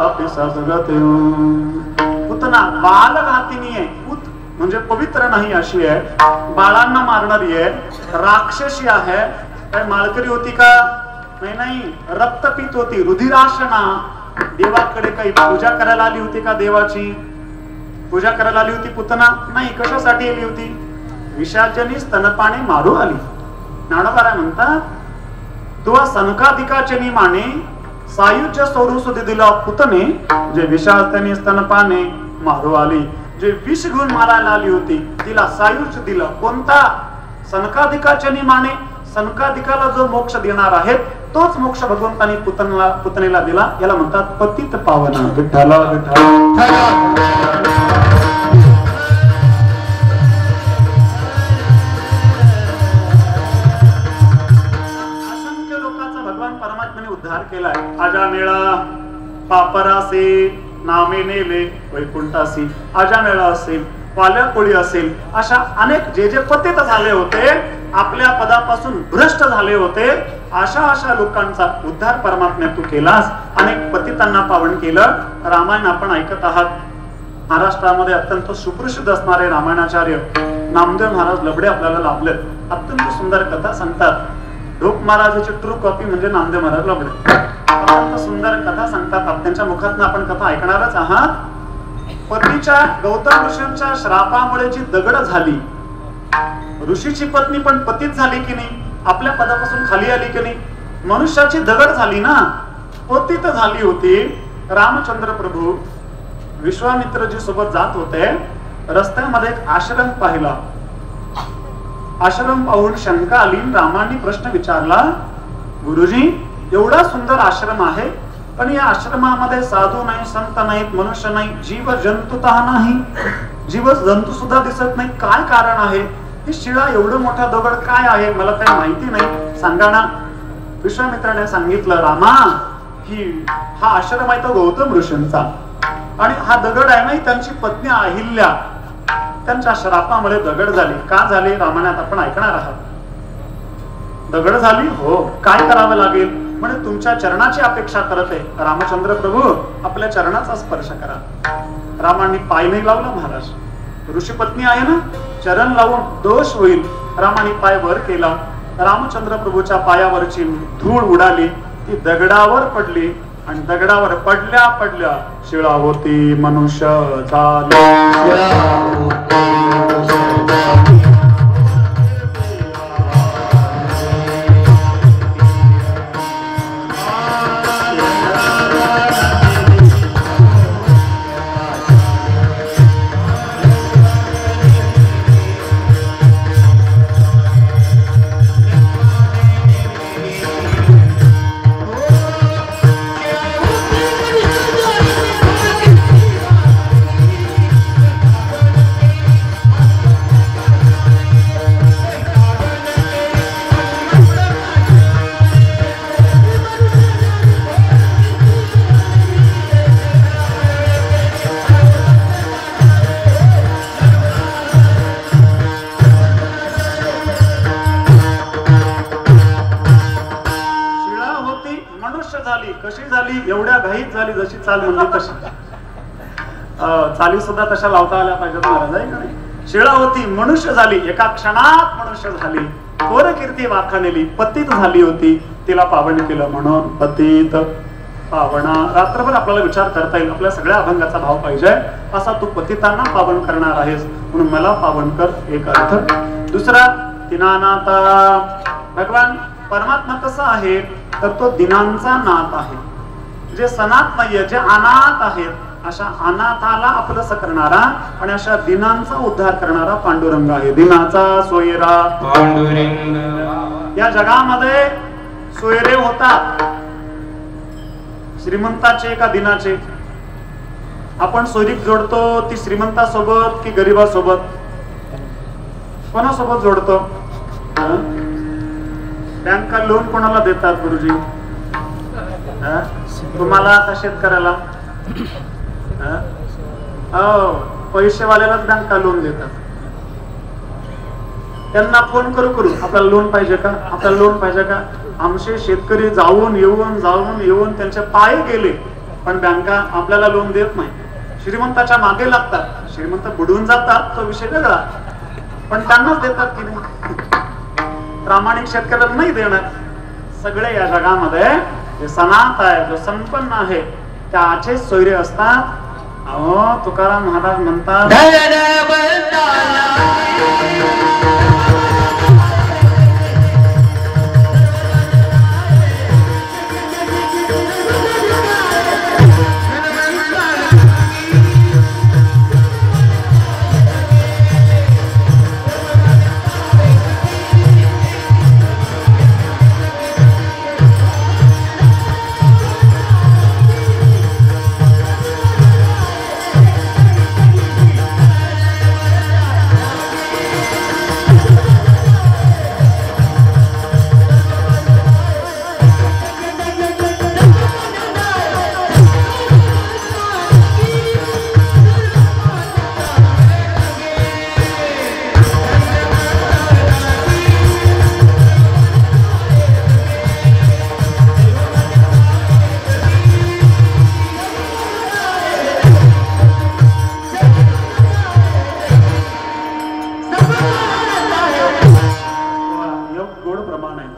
अपि सद्गते. पुतना बालघातिनी आहे. पुत म्हणजे पवित्र नाही अशी आहे, बाळांना मारणारी आहे, राक्षसी आहे. काय माळकरी होती का? नाही, रक्तपीत होती, रुधिराशना. देवाकडे काही पूजा करायला आली होती का? देवाची पूजा करायला आली होती पुतना? नाही. कशासाठी आली होती? विषाजनी स्तनपाने मारू आली. ज्ञानोबा म्हणतात, तुवा सनकाधिकाचे निमाने सायुज्य स्वरूप दिला पुतने, जे विषाजनी स्तनपाने मारू आली. जे विष घेऊन मारायला आली होती तिला सायुज्य दिलं. कोणता? सनकाधिकाचे निमाने. सनकाधिकाला जो मोक्ष देणार आहे तोच मोक्ष भगवंतानी पुतनेला दिला. याला म्हणतात पतित पावना. विठ्ठला विठ्ठला. असंख्य लोकांचा भगवान परमात्म्याने उद्धार केलाय. आजामेळा पापरासे नामे नेले वैकुंठासी. आजामेळा असेल, पाल्या कोळी असेल, अशा अनेक जे जे पतित झाले होते, आपल्या पदापासून भ्रष्ट झाले होते, अशा लोकांचा उद्धार परमात्म्या तू केलास. अनेक पतितांना पावन केलं. रामायण आपण ऐकत आहात. महाराष्ट्रामध्ये अत्यंत सुप्रसिद्ध असणारे रामायणाचार्य नामदेव महाराज लबडे आपल्याला लाभले. अत्यंत सुंदर कथा सांगतात. ढोक महाराजाची ट्रू कॉपी म्हणजे नामदेव महाराज लबडे. अत्यंत सुंदर कथा सांगतात. त्यांच्या मुखातून आपण कथा ऐकणारच आहात. पतीच्या गौतम ऋषींच्या श्रापामुळे जी दगड झाली, ऋषीची पत्नी पण पतीत झाली की नाही? आपल्या पदापासून खाली आली की नाही? मनुष्याची दगड झाली ना, पतित झाली होती. रामचंद्र प्रभू विश्वामित्रजी सोबत जात होते. रस्त्यामध्ये एक आश्रम पाहिला. आश्रम पाहून शंका आली. रामांनी प्रश्न विचारला, गुरुजी एवढा सुंदर आश्रम आहे, पण या आश्रमामध्ये साधू नाही, संत नाहीत, मनुष्य नाही, जीव जंतुतः नाही, जीव जंतू सुद्धा दिसत नाही. काय कारण आहे? ही शिळा एवढं मोठा दगड काय आहे? मला काही माहिती नाही, सांगा ना. विश्वामित्राने सांगितलं, रामा हा आश्रम आहे तो गौतम ऋषींचा, आणि हा दगड आहे ना त्यांची पत्नी अहिल्या, त्यांच्या श्रापामुळे दगड झाली. का झाली? रामायणात आपण ऐकणार आहात. दगड झाली. हो. काय करावं लागेल? म्हणजे तुमच्या चरणाची अपेक्षा करत आहे. रामचंद्र प्रभू आपल्या चरणाचा स्पर्श करा. रामांनी पाय नाही लावला महाराज. ऋषी पत्नी आहे ना, चरण लावून दोष होईल. रामाने पाय वर केला. रामचंद्र प्रभूच्या पायावरची धूळ उडाली, ती दगडावर पडली, आणि दगडावर पडल्या पडल्या शिळा होती मनुष्य झाली. कशी झाली? एवढ्या घाईत झाली जशी चाल म्हणली तशी. चाली सुद्धा तशा लावता आल्या पाहिजेत महाराज, आहे का नाही? शिळावती मनुष्य झाली, एका क्षणात मनुष्य झाली. थोर कीर्ती वाखाणली, पतित झाली होती, तिला पावन केलं म्हणून पतित पावना. रात्रभर आपल्याला विचार करता येईल, आपल्या सगळ्या अभंगाचा भाव पाहिजे असा तू पतितांना पावन करणार आहेस म्हणून मला पावन कर, एक अर्थ. दुसरा दिनानाथा. भगवान परमात्मा कसा आहे तर तो दिनांचा नाथ आहे. जे सनात नाहीये, जे अनाथ आहेत अशा अनाथाला आपलंस करणारा आणि अशा दिनांचा उद्धार करणारा पांडुरंग आहे. दिनाचा सोयरा पांडुरंग. या जगामध्ये सोयरे होतात, श्रीमंताचे का दिनाचे. आपण सोयरीक जोडतो ती श्रीमंतासोबत की गरीबासोबत? कोणासोबत जोडतो? बँका लोन कोणाला देतात गुरुजी? तुम्हाला का शेतकऱ्याला? पैसेवाल्यालाच बँका लोन देतात. त्यांना फोन करू आपल्याला लोन पाहिजे का, आपल्याला लोन पाहिजे का? आमचे शेतकरी जाऊन येऊन त्यांचे पाय गेले पण बँका आपल्याला लोन देत नाही. श्रीमंताच्या मागे लागतात, श्रीमंत बुडून जातात तो विषय वेगळा, पण त्यांनाच देतात की नाही? प्रामाणिक शेतकऱ्याला नाही देणार. सगळे या जगामध्ये जे सनात आहे, जो संपन्न आहे त्याचे सोयरे असतात. अहो तुकाराम महाराज म्हणतात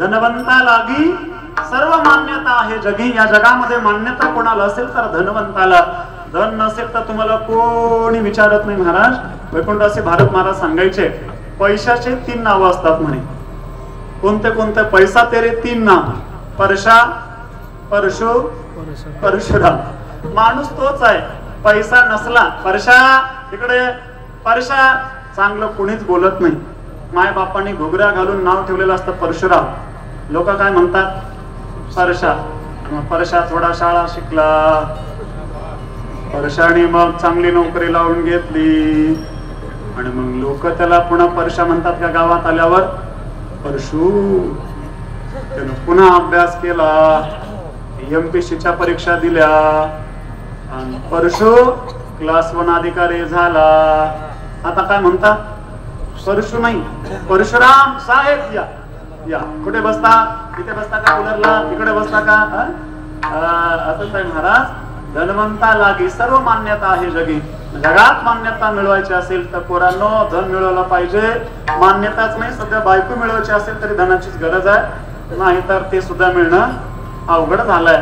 धनवंता लागी सर्व मान्यता आहे जगी. या जगामध्ये मान्यता कोणाला असेल तर धनवंताला. धन नसेल तर तुम्हाला कोणी विचारत नाही. महाराज वैकुंठवासी भारत महाराज सांगायचे पैशाचे 3 नाव असतात म्हणे. कोणते कोणते? पैसा तेरे 3 नाम, परशा, परशु, परशुराम. माणूस तोच आहे. पैसा नसला परशा, इकडे परशा, चांगलं कोणीच बोलत नाही. माय बापांनी घुगऱ्या घालून नाव ठेवलेलं असतं परशुराम. लोक काय म्हणतात? परशा. परशा थोडा शाळा शिकला, परशाने मग चांगली नोकरी लावून घेतली आणि मग लोक त्याला पुन्हा परशा म्हणतात का? गावात आल्यावर परशु. त्यानं पुन्हा अभ्यास केला, MPSCच्या परीक्षा दिल्या आणि परशु क्लास 1 अधिकारी झाला. आता काय म्हणता? परशु नाही, परशुराम साहेब या. या कुठे बसता? इथे बसता का? कूलरला? इकडे बसता का? असंच आहे महाराज. धनवंता लागी सर्व मान्यता आहे जगी. जगात मान्यता मिळवायची असेल तर पोरांनो धन मिळवलं पाहिजे. मान्यताच नाही, सध्या बायको मिळवायची असेल तरी धनाचीच गरज आहे, नाहीतर ते सुद्धा मिळणं अवघड झालंय.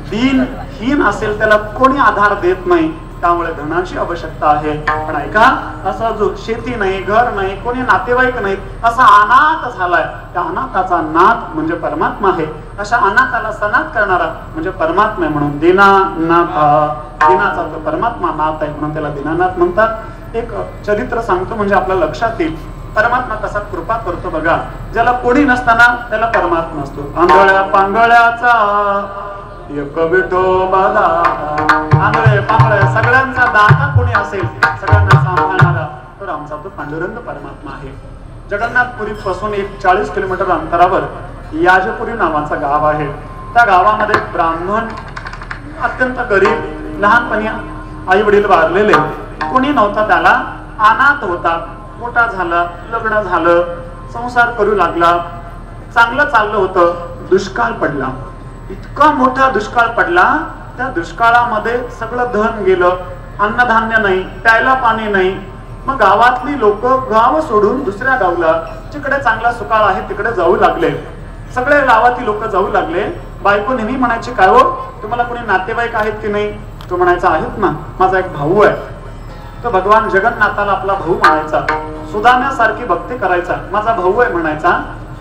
दीनहीन असेल त्याला कोणी आधार देत नाही, त्यामुळे धनाची आवश्यकता आहे. पण ऐका, असा जो शेती नाही, घर नाही, कोणी नातेवाईक नाहीत, असा अनाथ झालाय, त्या अनाथाचा नाथ म्हणजे परमात्मा आहे. अशा अनाथाला सनाथ करणारा म्हणजे परमात्मा आहे. म्हणून दीनानाथ, दिनाचा तो परमात्मा नाथ आहे म्हणून त्याला दीनानाथ म्हणतात. एक चरित्र सांगतो म्हणजे आपल्या लक्षात येईल परमात्मा कसा कृपा करतो बघा. ज्याला कोणी नसताना त्याला परमात्मा असतो. आंधळ्या पांगळ्याचा एक विठोबाला, आंधळे पांगळे सगळ्यांचा दाता कोणी असेल, सगळ्यांना सांभाळणारा, तर आमचा तो पांडुरंग परमात्मा आहे. जगन्नाथपुरी पासून एक 40 किलोमीटर अंतरावर याजपुरी नावाचं गाव आहे. त्या गावामध्ये ब्राह्मण अत्यंत गरीब, लहानपणी आई वडील वारलेले, कोणी नव्हता, त्याला अनाथ होता. मोठा झाला, लग्न झालं, संसार करू लागला, चांगलं चाललं होतं. दुष्काळ पडला. इतका मोठा दुष्काळ पडला, त्या दुष्काळामध्ये सगळं धन गेलं, अन्नधान्य नाही, प्यायला पाणी नाही. मग गावातली लोक गाव सोडून दुसऱ्या गावला, जिकडे चांगला सुकाळ आहे तिकडे जाऊ लागले. सगळे गावातील लोक जाऊ लागले. बायको नेहमी म्हणायची, काय हो तुम्हाला कोणी नातेवाईक आहेत की नाही? तो म्हणायचा, आहेत ना, माझा एक भाऊ आहे. तो भगवान जगन्नाथाला आपला भाऊ म्हणायचा, सुदाम्यासारखी भक्ती करायचा, माझा भाऊ आहे म्हणायचा.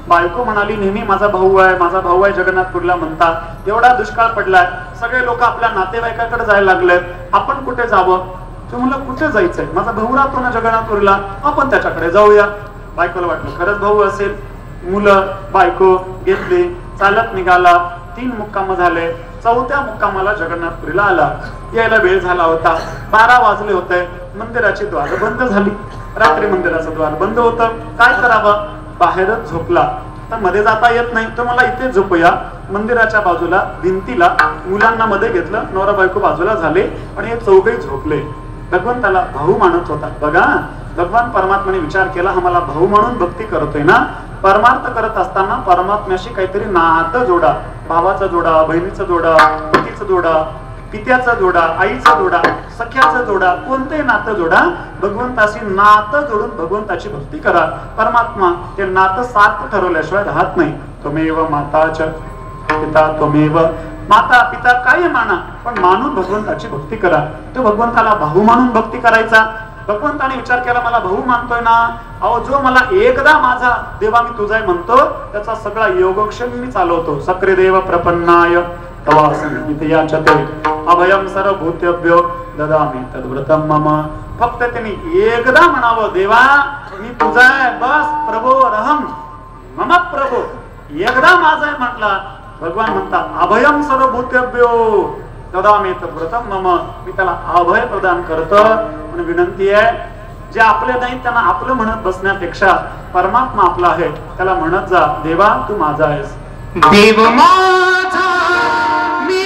बायको म्हणाली, नेहमी माझा भाऊ आहे, माझा भाऊ आहे जगन्नाथपुरीला म्हणतात. एवढा दुष्काळ पडलाय, सगळे लोक आपल्या नातेवाईकाकडे जायला लागलेत, आपण कुठे जावं? तो म्हणलं, कुठे जायचंय? माझा भाऊ राहतो ना जगन्नाथपुरीला, आपण त्याच्याकडे जाऊया. बायकोला वाटलं खरंच भाऊ असेल. मुलं बायको घेतली, चालत निघाला. 3 मुक्काम झाले. 4थ्या मुक्कामाला जगन्नाथपुरीला आला. यायला वेळ झाला होता, 12 वाजले होते. मंदिराची द्वार बंद झाली. रात्री मंदिराचं द्वार बंद होतं. काय करावं? बाहेरच झोपला. तर मध्ये जाता येत नाही, तर मला इथे झोपूया. मंदिराच्या बाजूला भिंतीला मुलांना मध्ये घेतलं, नवरा बायको बाजूला झाले आणि हे चौघही झोपले. भगवंताला भाऊ मानत होता. बघा, भगवान परमात्म्याने विचार केला, हा मला भाऊ म्हणून भक्ती करतोय ना. परमार्थ करत असताना परमात्म्याशी काहीतरी नातं जोडा. भावाचा जोडा, बहिणीचा जोडा, पतीचा जोडा, पित्याचा जोडा, आईचा जोडा, सख्याचा जोडा, कोणतेही नातं जोडा. भगवंताशी नातं जोडून भगवंताची भक्ती करा. परमात्मा ते नातं साथ ठरवल्याशिवाय राहत नाही. त्वमेव माताच पिता त्वमेव, माता पिता काय माना, पण मानून भगवंताची भक्ती करा. तो भगवंताला भाऊ मानून भक्ती करायचा. भगवंताने विचार केला, मला भाऊ मानतोय ना, अहो जो मला एकदा माझा देवा मी तुझा म्हणतो, त्याचा सगळा योगक्षेम मी चालवतो. सक्रे देव प्रपन्नाय तवा संगीतयाचते अभयम सर्वभूतेभ्यो ददामि तद्व्रतम मम. फक्त त्यांनी एकदा म्हणावं, देवा मी तुझा आहे, बस प्रभो रहम मम प्रभो. एकदा माझा आहे म्हटला, भगवान म्हणतात अभयम सर्वभूतेभ्यो ददामि तद्व्रतम मम. मी त्याला अभय प्रदान करतो. पण विनंती आहे, जे आपले नाही त्यांना आपलं म्हणत बसण्यापेक्षा परमात्मा आपला आहे त्याला म्हणत जा, देवा तू माझा आहेस. देव माझा मी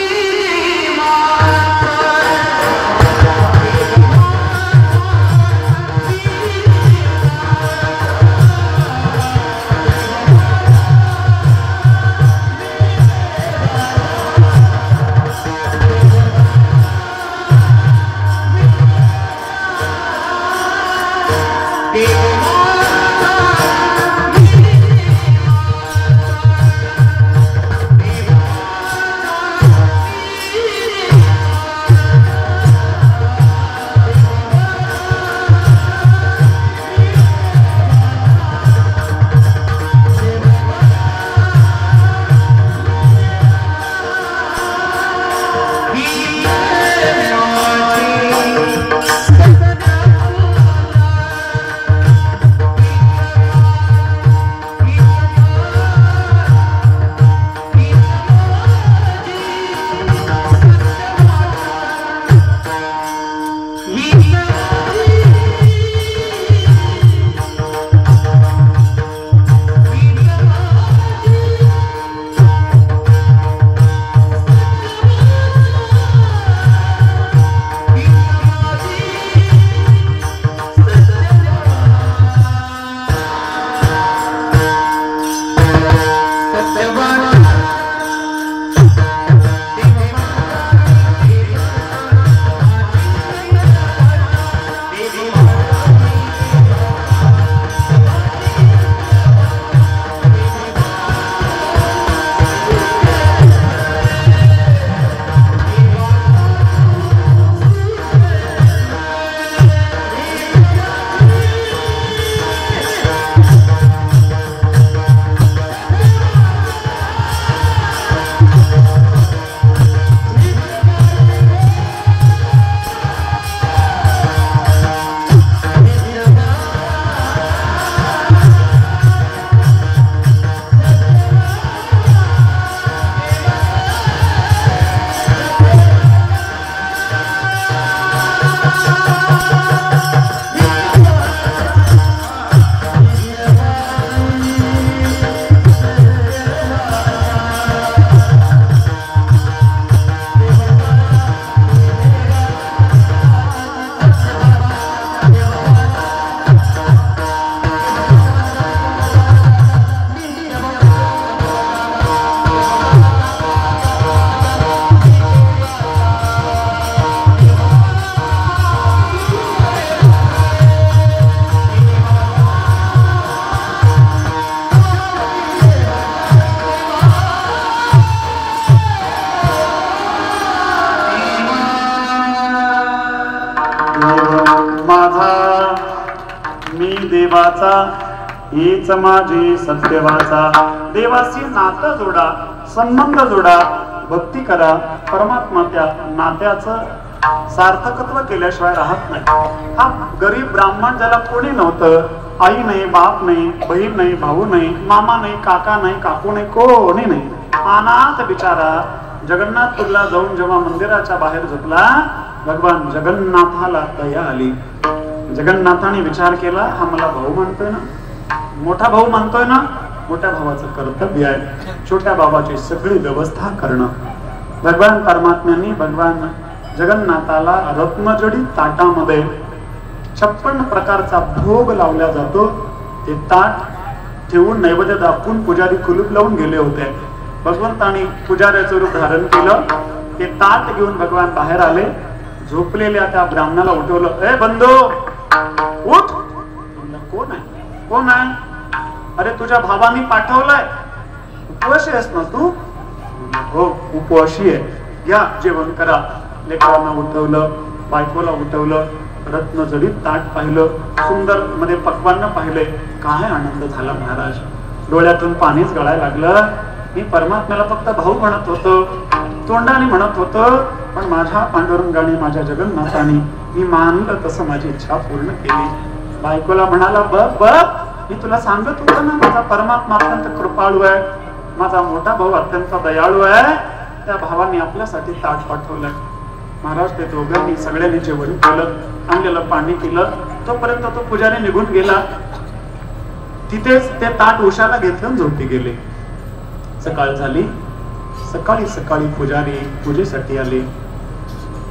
देवाचा, हीच माझी सत्यवाचा. देवाशी नातं जोडा, संबंध जोडा, भक्ती करा. परमात्मा त्या नात्याचं सार्थकत्व केल्याशिवाय राहत नाही. हा गरीब ब्राह्मण ज्याला कोणी नव्हतं, आई नाही, बाप नाही, बहीण नाही, भाऊ नाही, मामा नाही, काका नाही, काकू नाही, कोणी नाही, अनाथ बिचारा जगन्नाथपूरला जाऊन जेव्हा मंदिराच्या बाहेर झोपला, भगवान जगन्नाथाला दया आली. जगन्नाथाने विचार केला, हा मला भाऊ म्हणतोय ना, मोठा भाऊ म्हणतोय ना, मोठ्या भावाचं कर्तव्य आहे छोट्या भावाची सगळी व्यवस्था करणं. भगवान परमात्म्यांनी भगवान जगन्नाथाला रत्नजडित ताटामध्ये 56 प्रकारचा भोग लावला जातो. ते ताट ठेवून नैवेद्य दाखवून पुजारी कुलूप लावून गेले होते. भगवंतानी पुजाऱ्याचं रूप धारण केलं. ते ताट घेऊन भगवान बाहेर आले. झोपलेल्या त्या ब्राह्मणाला उठवलं, ए बंधू उठ. कोण आहे, कोण आहे? अरे तुझ्या भावानी पाठवलाय, उपवाशी आहेस ना तू? हो उपवाशी आहे, घ्या जेवण करा. लेकरांना उठवलं, बायकोला उठवलं, रत्नजडित ताट पाहिलं, सुंदर मध्ये पक्वान्न पाहिले. काय आनंद झाला महाराज, डोळ्यातून पाणीच गळायला लागलं. मी परमात्म्याला फक्त भाऊ म्हणत होतो, तोंडाने म्हणत होतो, पण माझ्या पांडुरंगाने, माझ्या जगन्नाथाने मी मानलं तसं माझी इच्छा पूर्ण केली. बायकोला म्हणाला, बघ बघ मी तुला सांगत होतो ना, माझा परमात्मा अत्यंत कृपाळू आहे, माझा मोठा भाऊ अत्यंत दयाळू आहे. त्या भावाने आपल्यासाठी ताट पाठवलंय. महाराज ते दोघांनी सगळ्यांनी जेवण केलं, आणलेलं पाणी पिलं. तोपर्यंत तो पुजारी निघून गेला. तिथेच ते ताट उशाला घेतलं, झोपी गेले. सकाळ झाली. सकाळी सकाळी पुजारी पूजेसाठी आले.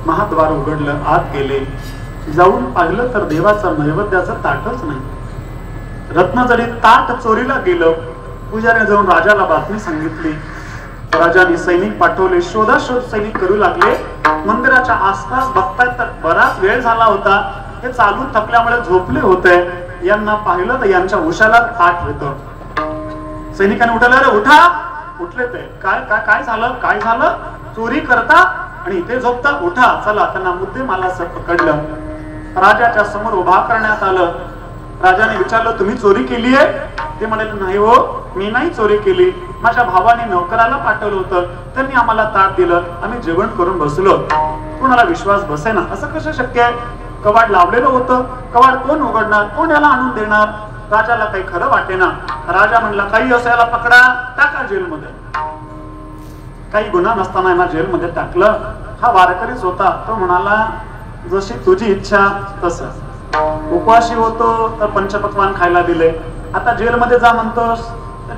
महाद्वार उघडलं, आत गेले. जाऊन पाहिलं तर देवाचं नैवेद्याचं ताटच नाही. रत्नजडित ताट चोरीला गेलं. पुजारी जाऊन राजाला बातमी सांगितली. राजाने सैनिक पाठवले. शोधाशोध सैनिक करू लागले. मंदिराच्या आसपास बघतायत तर बराच वेळ झाला होता. हे चालू थकल्यामुळे झोपले होते. यांना पाहिलं तर यांच्या उशाला ताट होतं. सैनिकांनी उठवलं, अरे उठा. उठले ते, काय काय काय झालं, काय झालं? चोरी करता आणि इथे झोपता, उठा चला. त्यांना मुद्देमाला पकडलं. राजाच्या समोर उभा करण्यात आलं. राजाने विचारलं, तुम्ही चोरी केली आहे? ते म्हणाले, नाही हो, मी नाही चोरी केली. माझ्या भावाने नोकराला पाठवलं होतं, त्यांनी आम्हाला ताट दिलं, आम्ही जेवण करून बसलो. कोणाला विश्वास बसेना. असं कसं शक्य आहे? कवाड लावलेलं होतं, कवाड कोण उघडणार, कोण याला आणून देणार? राजाला काही खरं वाटेना. राजा म्हणला, काही असं याला पकडा, टाका जेलमध्ये. काही गुन्हा नसताना यांना जेलमध्ये टाकलं. हा वारकरीच होता. तो म्हणाला, जशी तुझी इच्छा तसं. उपवाशी होतो तर पंचपक्वान खायला दिले. आता जेलमध्ये जा म्हणतोस,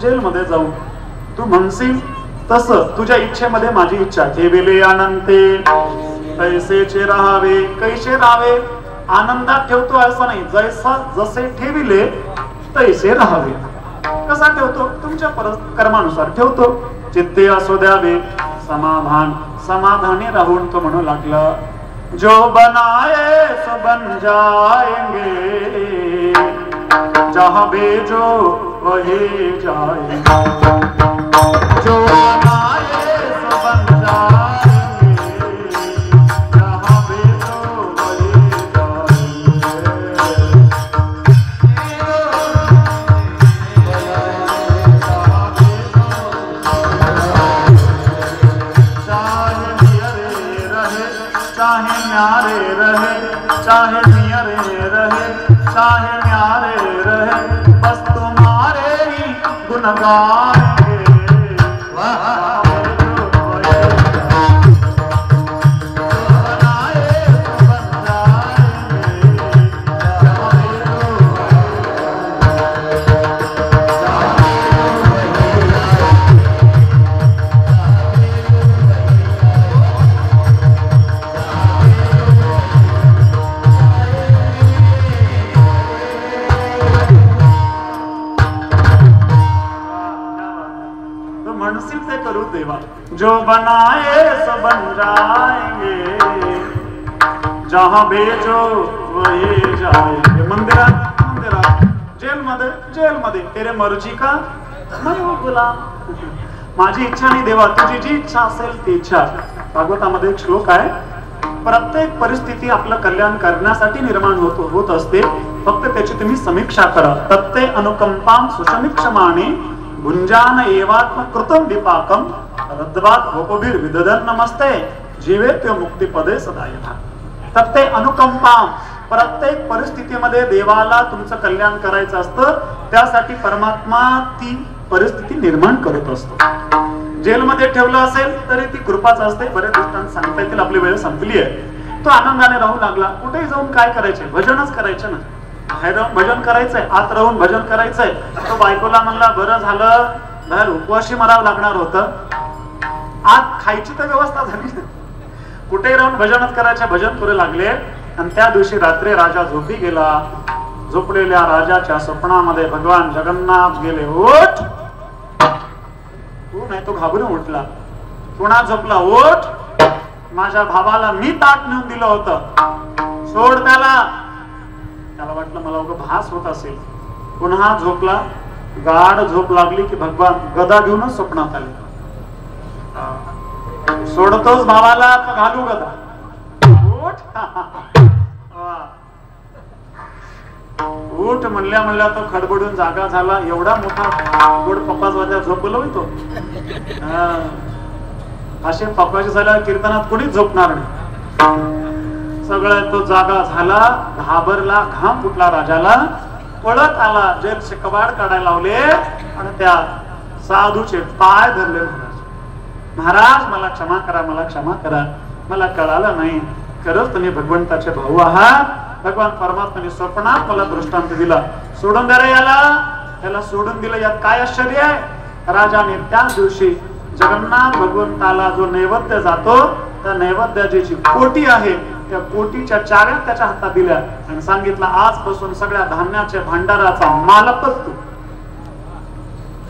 जेलमध्ये जाऊ. तू म्हणशील तसं तुझ्या इच्छेमध्ये माझी इच्छा. ठेविले अनंते तैसेचे राहावे, कैसे राहावे. आनंदात ठेवतो असं नाही, जैसा जसे ठेविले तैसे राहावे. कसा ठेवतो? तुमच्या कर्मानुसार ठेवतो. चित्ते असो द्यावे समाधान, समाधानी राहून तो म्हणू लागला, जो बनाए सो बन जाएंगे, जहाँ भेजो वही जाएंगे. जो बनाए सो बन जाएंगे, जहाँ भेजो वही चाहे न्यारे रहे, चाहे नियरे रहे, चाहे न्यारे रहे, बस तुम्हारे ही गुण गाएंगे. जो बनाए सो बन जाएंगे, जहाँ भेजो वही जाएंगे. मंदिरात, मंदिरात, जेलमध्ये, जेलमध्ये. तेरे मर्जी का नाही हो गुलाम. माझी इच्छा नाही देवा, तुझी जी इच्छा असेल ती इच्छा. भागवतामध्ये एक श्लोक आहे, प्रत्येक परिस्थिती आपलं कल्याण करण्यासाठी निर्माण होत असते. फक्त त्याची तुम्ही समीक्षा करा. तत्ते अनुकंपाम सुसमीक्षमाने गुंजान एवात्म कृतम विपाकम रद्वात होपबीर विददन नमस्ते जीवे ते मुक्तिपदे सदायथा. तत्ते अनुकंपाम, प्रत्येक परिस्थितीमध्ये देवाला तुमचं कल्याण करायचं असतं. त्यासाठी परमात्मा ती परिस्थिती निर्माण करत असतो. जेलमध्ये ठेवलं असेल तरी ती कृपाच असते. बरेच दृष्टांत सांगता येतील, आपली वेळ संपली आहे. तो आनंदाने राहू लागला. कुठेही जाऊन काय करायचे, भजनच करायचे ना. बाहेर राहून भजन करायचंय, आत राहून भजन करायचंय. तो बायकोला म्हणला बरं झालं, बाहेर उपवाशी मरावं लागणार होतं, आत खायची तर व्यवस्था झाली. कुठेही राहून भजनच करायचे, भजन करू लागले. आणि त्या दिवशी रात्री राजा झोपी गेला. झोपलेल्या राजाच्या स्वप्नामध्ये भगवान जगन्नाथ गेले. ओठ तू नाही, तो घाबरून उठला. पुन्हा झोपला. ओठ, माझ्या भावाला मी ताट नेऊन दिलं होतं, सोड त्याला. त्याला वाटलं मला उगा भास होत असेल. पुन्हा झोपला. गाढ झोप लागली की भगवान गदा घेऊनच स्वप्नात आले. सोडतोच भावाला का घालू गदा? उठ म्हणल्या म्हणल्या तो खडबडून जागा झाला. एवढा मोठा गोड पप्पाच वाजा झोपलो तो. असे पप्पाचे झाल्यावर कीर्तनात कोणीच झोपणार नाही. सगळं तो जागा झाला, घाबरला, घाम फुटला राजाला. पळत आला, जेलचे कबाड काढायला लावले आणि त्या साधूचे पाय धरले. महाराज मला क्षमा करा, मला क्षमा करा, मला कळालं नाही. खरंच तुम्ही भगवंताचे भाऊ आहात. भगवान परमात्म्याने स्वप्नात मला दृष्टांत दिला. सोडून द्या रे याला. त्याला सोडून दिलं. यात काय आश्चर्य आहे? राजाने त्याच दिवशी जगन्नाथ भगवंताला जो नैवेद्य जातो, त्या नैवेद्याची जी कोटी आहे त्या कोटीच्या चाव्या त्याच्या हातात दिल्या आणि सांगितलं आजपासून सगळ्या धान्याच्या भांडाराचा मालकच तू.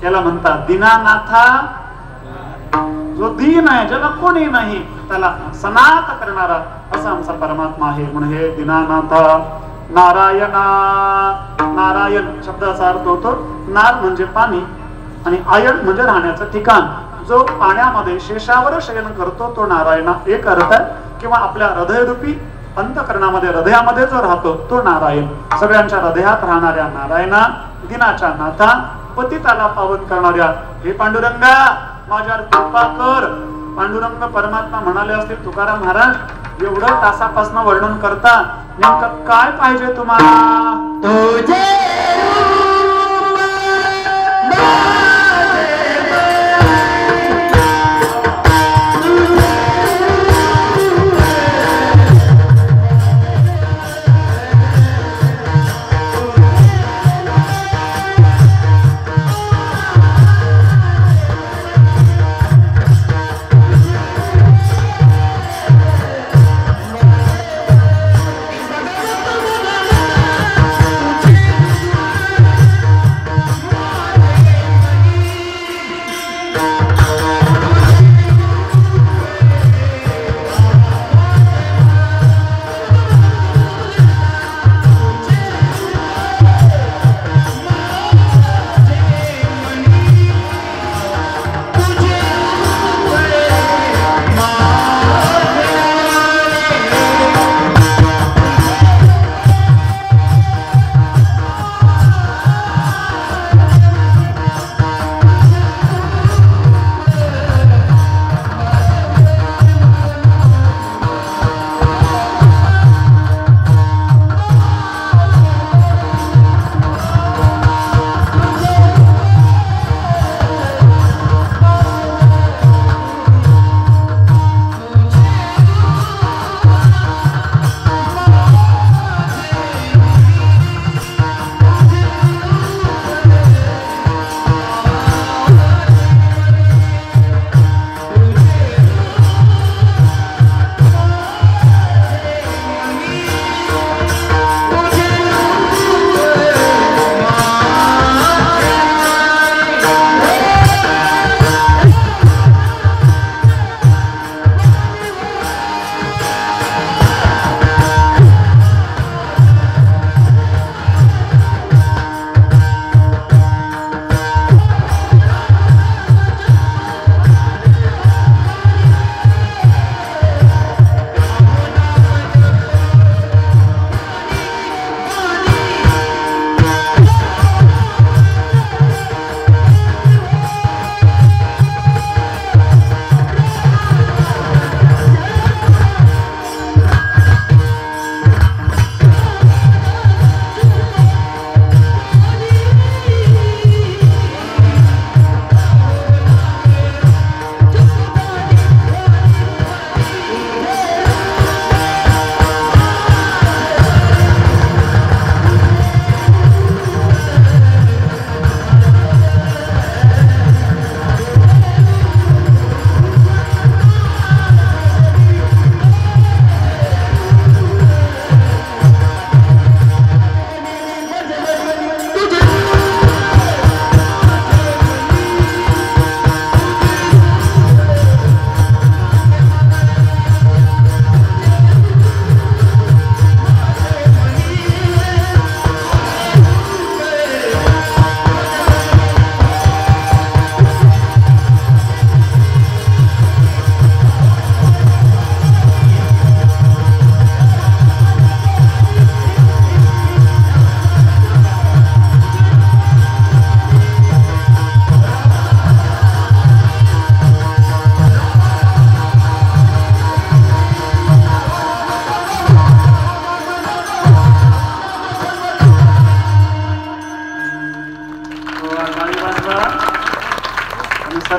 त्याला म्हणतात दीनानाथा. जो दीन आहे, ज्याला कोणी नाही, त्याला सनात करणारा असा आमचा परमात्मा आहे. म्हणून हे दीनानाथा नारायणा. नारायण शब्दाचा अर्थ होतो नार म्हणजे पाणी आणि आयन म्हणजे राहण्याचं ठिकाण. जो पाण्यामध्ये शेषावर शयन करतो तो नारायणा एक अर्थ आहे. किंवा आपल्या हृदयरूपी अंतकरणामध्ये, हृदयामध्ये जो राहतो तो नारायण. सगळ्यांच्या हृदयात राहणाऱ्या नारायणा, दिनाच्या नाथा, पतिताला पावन करणाऱ्या हे पांडुरंगा माझ्यावर कृपा कर. पांडुरंग परमात्मा म्हणाले असतील तुकाराम महाराज, एवढं तासापासून वर्णन करता नेमकं काय पाहिजे तुम्हाला? तुझे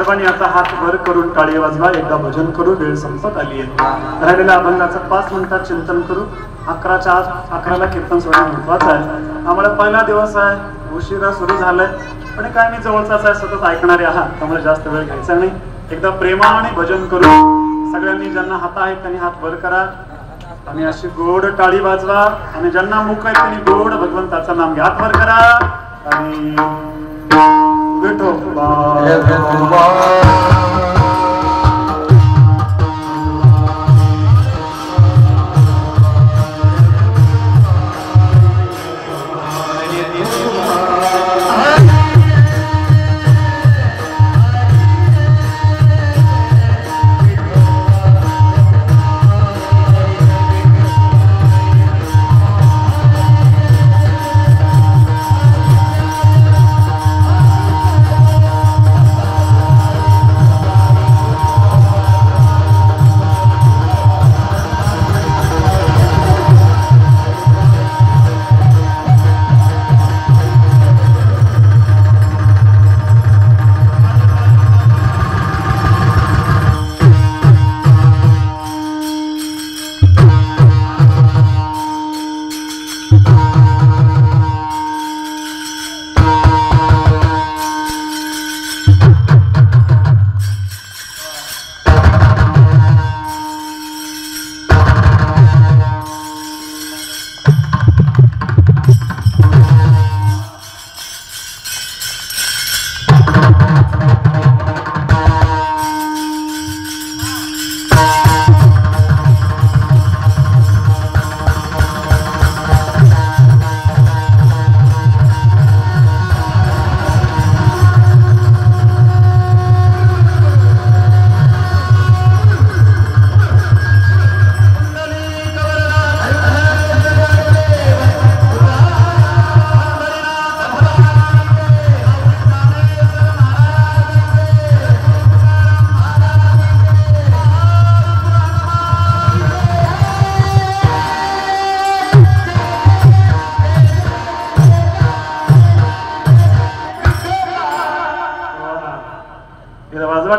सर्वांनी आता हात वर करून टाळी वाजवा, एकदा भजन करू, वेळ संपत आली आहे. राहिलेल्या अभंगाचं 5 मिनिटात चिंतन करू. 11च्या आज 11ला कीर्तन सोडणं महत्वाचं आहे. आम्हाला पहिला दिवस आहे, उशिरा सुरू झालाय, पण काय मी जवळचाच आहे, सतत ऐकणारे आहात, त्यामुळे जास्त वेळ घ्यायचा नाही. एकदा प्रेमाने भजन करू. सगळ्यांनी ज्यांना हात आहेत त्यांनी हात वर करा आणि अशी गोड टाळी वाजवा आणि ज्यांना मुख आहे त्यांनी गोड भगवंताचं नाम घ्या. हात वर करा आणि विठोबा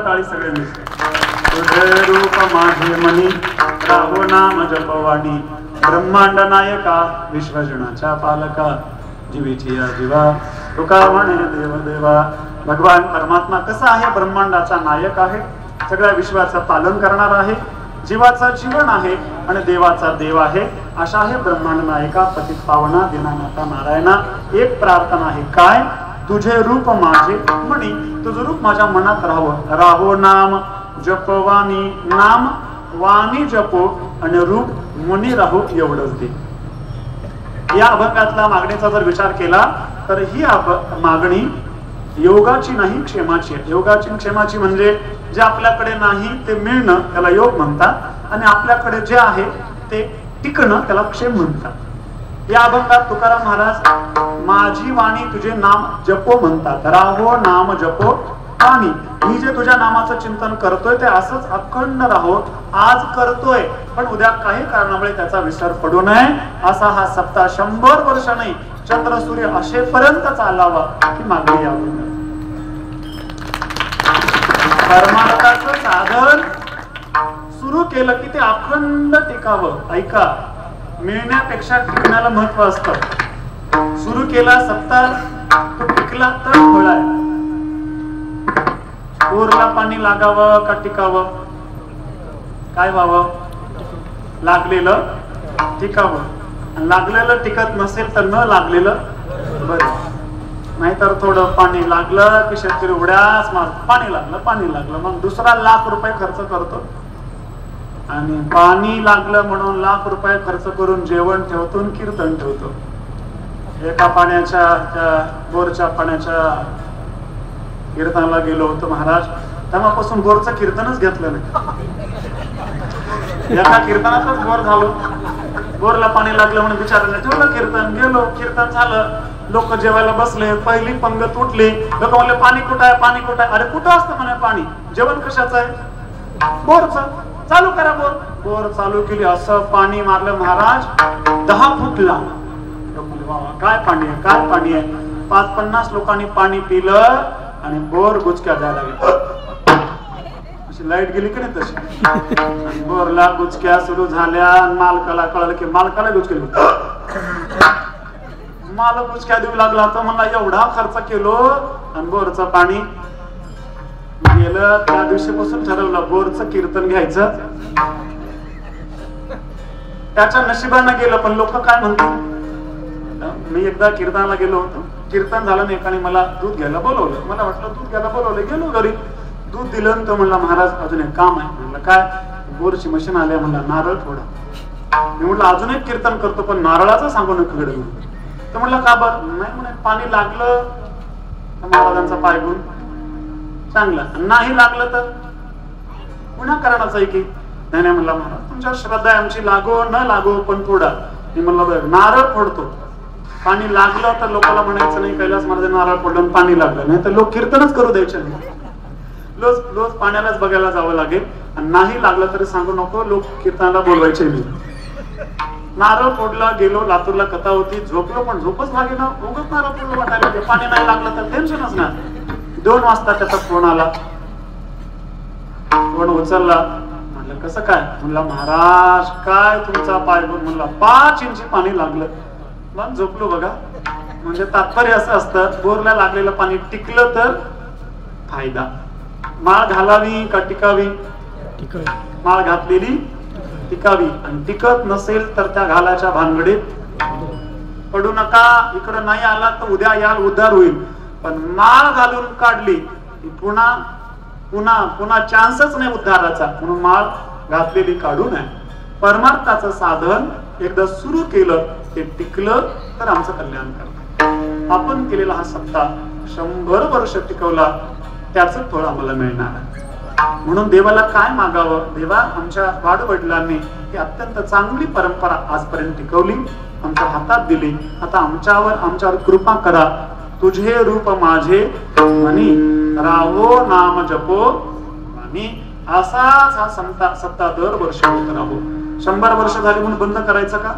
टाळी सगळ्यांनी. तुझे रूप माझे मनी राहो नाम जपवाणी ब्रह्मांड नायका विश्वजनाच्या पालका जीवेची या जीवा तुका म्हणे देव देवा. भगवान परमात्मा कसा आहे? ब्रह्मांडाचा नायक आहे, सगळ्या विश्वाचं पालन करणार आहे, जीवाचा जीवन आहे आणि देवाचा देव आहे. अशा आहे ब्रह्मांड नायका पतित पावना दीनानाथा नारायणा. एक प्रार्थना आहे, काय? तुझे रूप माझे मणी, तुझं रूप माझ्या मनात राहावं. राहो नाम जपवाणी, नाम वाणी जपो आणि रूप मुनी राहो, एवढंच ते. या अभंगातला मागणीचा जर विचार केला तर ही मागणी योगाची नाही, क्षेमाची आहे. योगाची क्षेमाची म्हणजे जे आपल्याकडे नाही ते मिळणं त्याला योग म्हणतात आणि आपल्याकडे जे आहे ते टिकणं त्याला क्षेम म्हणतात. या अभंगात तुकाराम महाराज माझी वाणी तुझे नाम जपो म्हणतात. राहो नाम जपो वाणी. मी जे तुझ्या नामाचं चिंतन करतोय ते असंच अखंड राहो. आज करतोय पण उद्या काही कारणामुळे त्याचा विसर पडू नये. असा हा सप्ताह 100 वर्ष नाही, चंद्र सूर्य असेपर्यंत चालावा ही मागणी यावं. परमार्थाचं साधन सुरू केलं की ते अखंड टिकावं. ऐका, मिळण्यापेक्षा टिकण्याला महत्व असतं. सुरू केला सप्ताह तो टिकला तर फळ आहे. बोरला पाणी लागावं का टिकावं? काय व्हावं? लागलेलं टिकावं. लागलेलं टिकत नसेल तर न लागलेलं बरं. नाहीतर थोडं पाणी लागलं की शेतकरी उड्याच मारतो. पाणी लागलं मग दुसरा ₹1,00,000 खर्च करतो आणि पाणी लागलं म्हणून ₹1,00,000 खर्च करून जेवण ठेवतो आणि कीर्तन ठेवतो. एका पाण्याच्या बोरच्या पाण्याच्या कीर्तनाला गेलो होतो महाराज, तेव्हापासून बोरचं कीर्तनच घेतलं नाही. एका कीर्तनातच बोर झालो. बोरला पाणी लागलं म्हणून विचारायला ठेवलं कीर्तन. गेलो, कीर्तन झालं, लोक जेवायला बसले, पहिली पंगत उठली. लोक म्हणले पाणी कुठं आहे, पाणी कुठं आहे? अरे कुठं असतं म्हणे पाणी? जेवण कशाचं आहे? बोरचं. चालू करा बोर. बोर चालू केली, असं पाणी मारलं महाराज 10 फूट लांब. काय पाणी आहे, काय पाणी आहे? 50 लोकांनी पाणी पिलं आणि बोर गुचक्या द्यायला लागले. अशी लाईट गेली की नाही तशी. बोरला गुचक्या सुरू झाल्या. मालकाला कळलं की मालकाला गुचकेली. मालक गुचक्या देऊ लागला. तर म्हणला एवढा खर्च केलो आणि बोरचं पाणी गेलं. त्या दिवशीपासून ठरवलं बोरचं कीर्तन घ्यायचं. त्याच्या नशिबानं गेलं. पण लोक काय म्हणतात. मी एकदा कीर्तनाला गेलो होतो. कीर्तन झालं नाही एकाने मला दूध घ्यायला बोलवलं. मला वाटलं दूध घ्यायला बोलवलं. गेलो घरी दूध दिलं. तो म्हणला महाराज अजून एक काम आहे. म्हणलं काय. बोरची मशीन आली. म्हणला नारळ थोडा. मी म्हटलं अजून एक कीर्तन करतो पण नारळाचं सांगू नका घडलं. तर म्हणलं का बर. नाही म्हणे पाणी लागलं तर महाराजांचा पाय गुण चांगला. नाही लागलं तर पुन्हा करणाचं आहे की. नाही नाही म्हणला महाराज तुमच्यावर श्रद्धा आहे आमची. लागो न लागो पण थोडा. मी म्हणलं बरं नारळ फोडतो. पाणी लागलं तर लोकांना म्हणायचं नाही कैलास महाराज नारळ फोडलं आणि पाणी लागलं. नाही तर लोक कीर्तनच करू द्यायचे नाही. रोज पाण्यालाच बघायला जावं लागेल. आणि नाही लागलं तरी सांगू नको. लोक कीर्तनाला बोलवायचे नाही. नारळ फोडला. गेलो लातूरला कथा होती. झोपलो पण झोपच लागे ना. उगच नारळ फोडलं वाटायला. पाणी नाही लागलं तर टेन्शनच ना. 2 वाजता त्याचा फोन आला. फोन उचलला. म्हणलं कसं काय. म्हणलं महाराज काय तुमचा पाय गुण. म्हणला 5 इंची पाणी लागलं. मग झोपलो बघा. म्हणजे तात्पर्य असं असतं बोरला लागलेलं पाणी टिकलं तर फायदा. माळ घालावी का टिकावी. माळ घातलेली टिकावी. आणि टिकत नसेल तर त्या घालाच्या भानगडीत पडू नका. इकडं नाही आला तर उद्या याल उद्धार होईल. पण माळ घालून काढली की पुन्हा पुन्हा पुन्हा चान्सच नाही उद्धाराचा. म्हणून माळ घातलेली काढू नये. परमार्थाचं साधन एकदा सुरू केलं ते टिकलं तर आमचं कल्याण करतं. आपण केलेला हा सप्ताह 100 वर्ष टिकवला त्याचं फळ आम्हाला मिळणार आहे. म्हणून देवाला काय मागावं. देवा आमच्या वाडवडिलांनी ही अत्यंत चांगली परंपरा आजपर्यंत टिकवली आमच्या हातात दिली. आता आमच्यावर कृपा करा. तुझे रूप माझे मनी राहो नाम जपो आणि असाच हा सप्ताह दरवर्षी होत राहो. 100 वर्ष झाली म्हणून बंद करायचं का.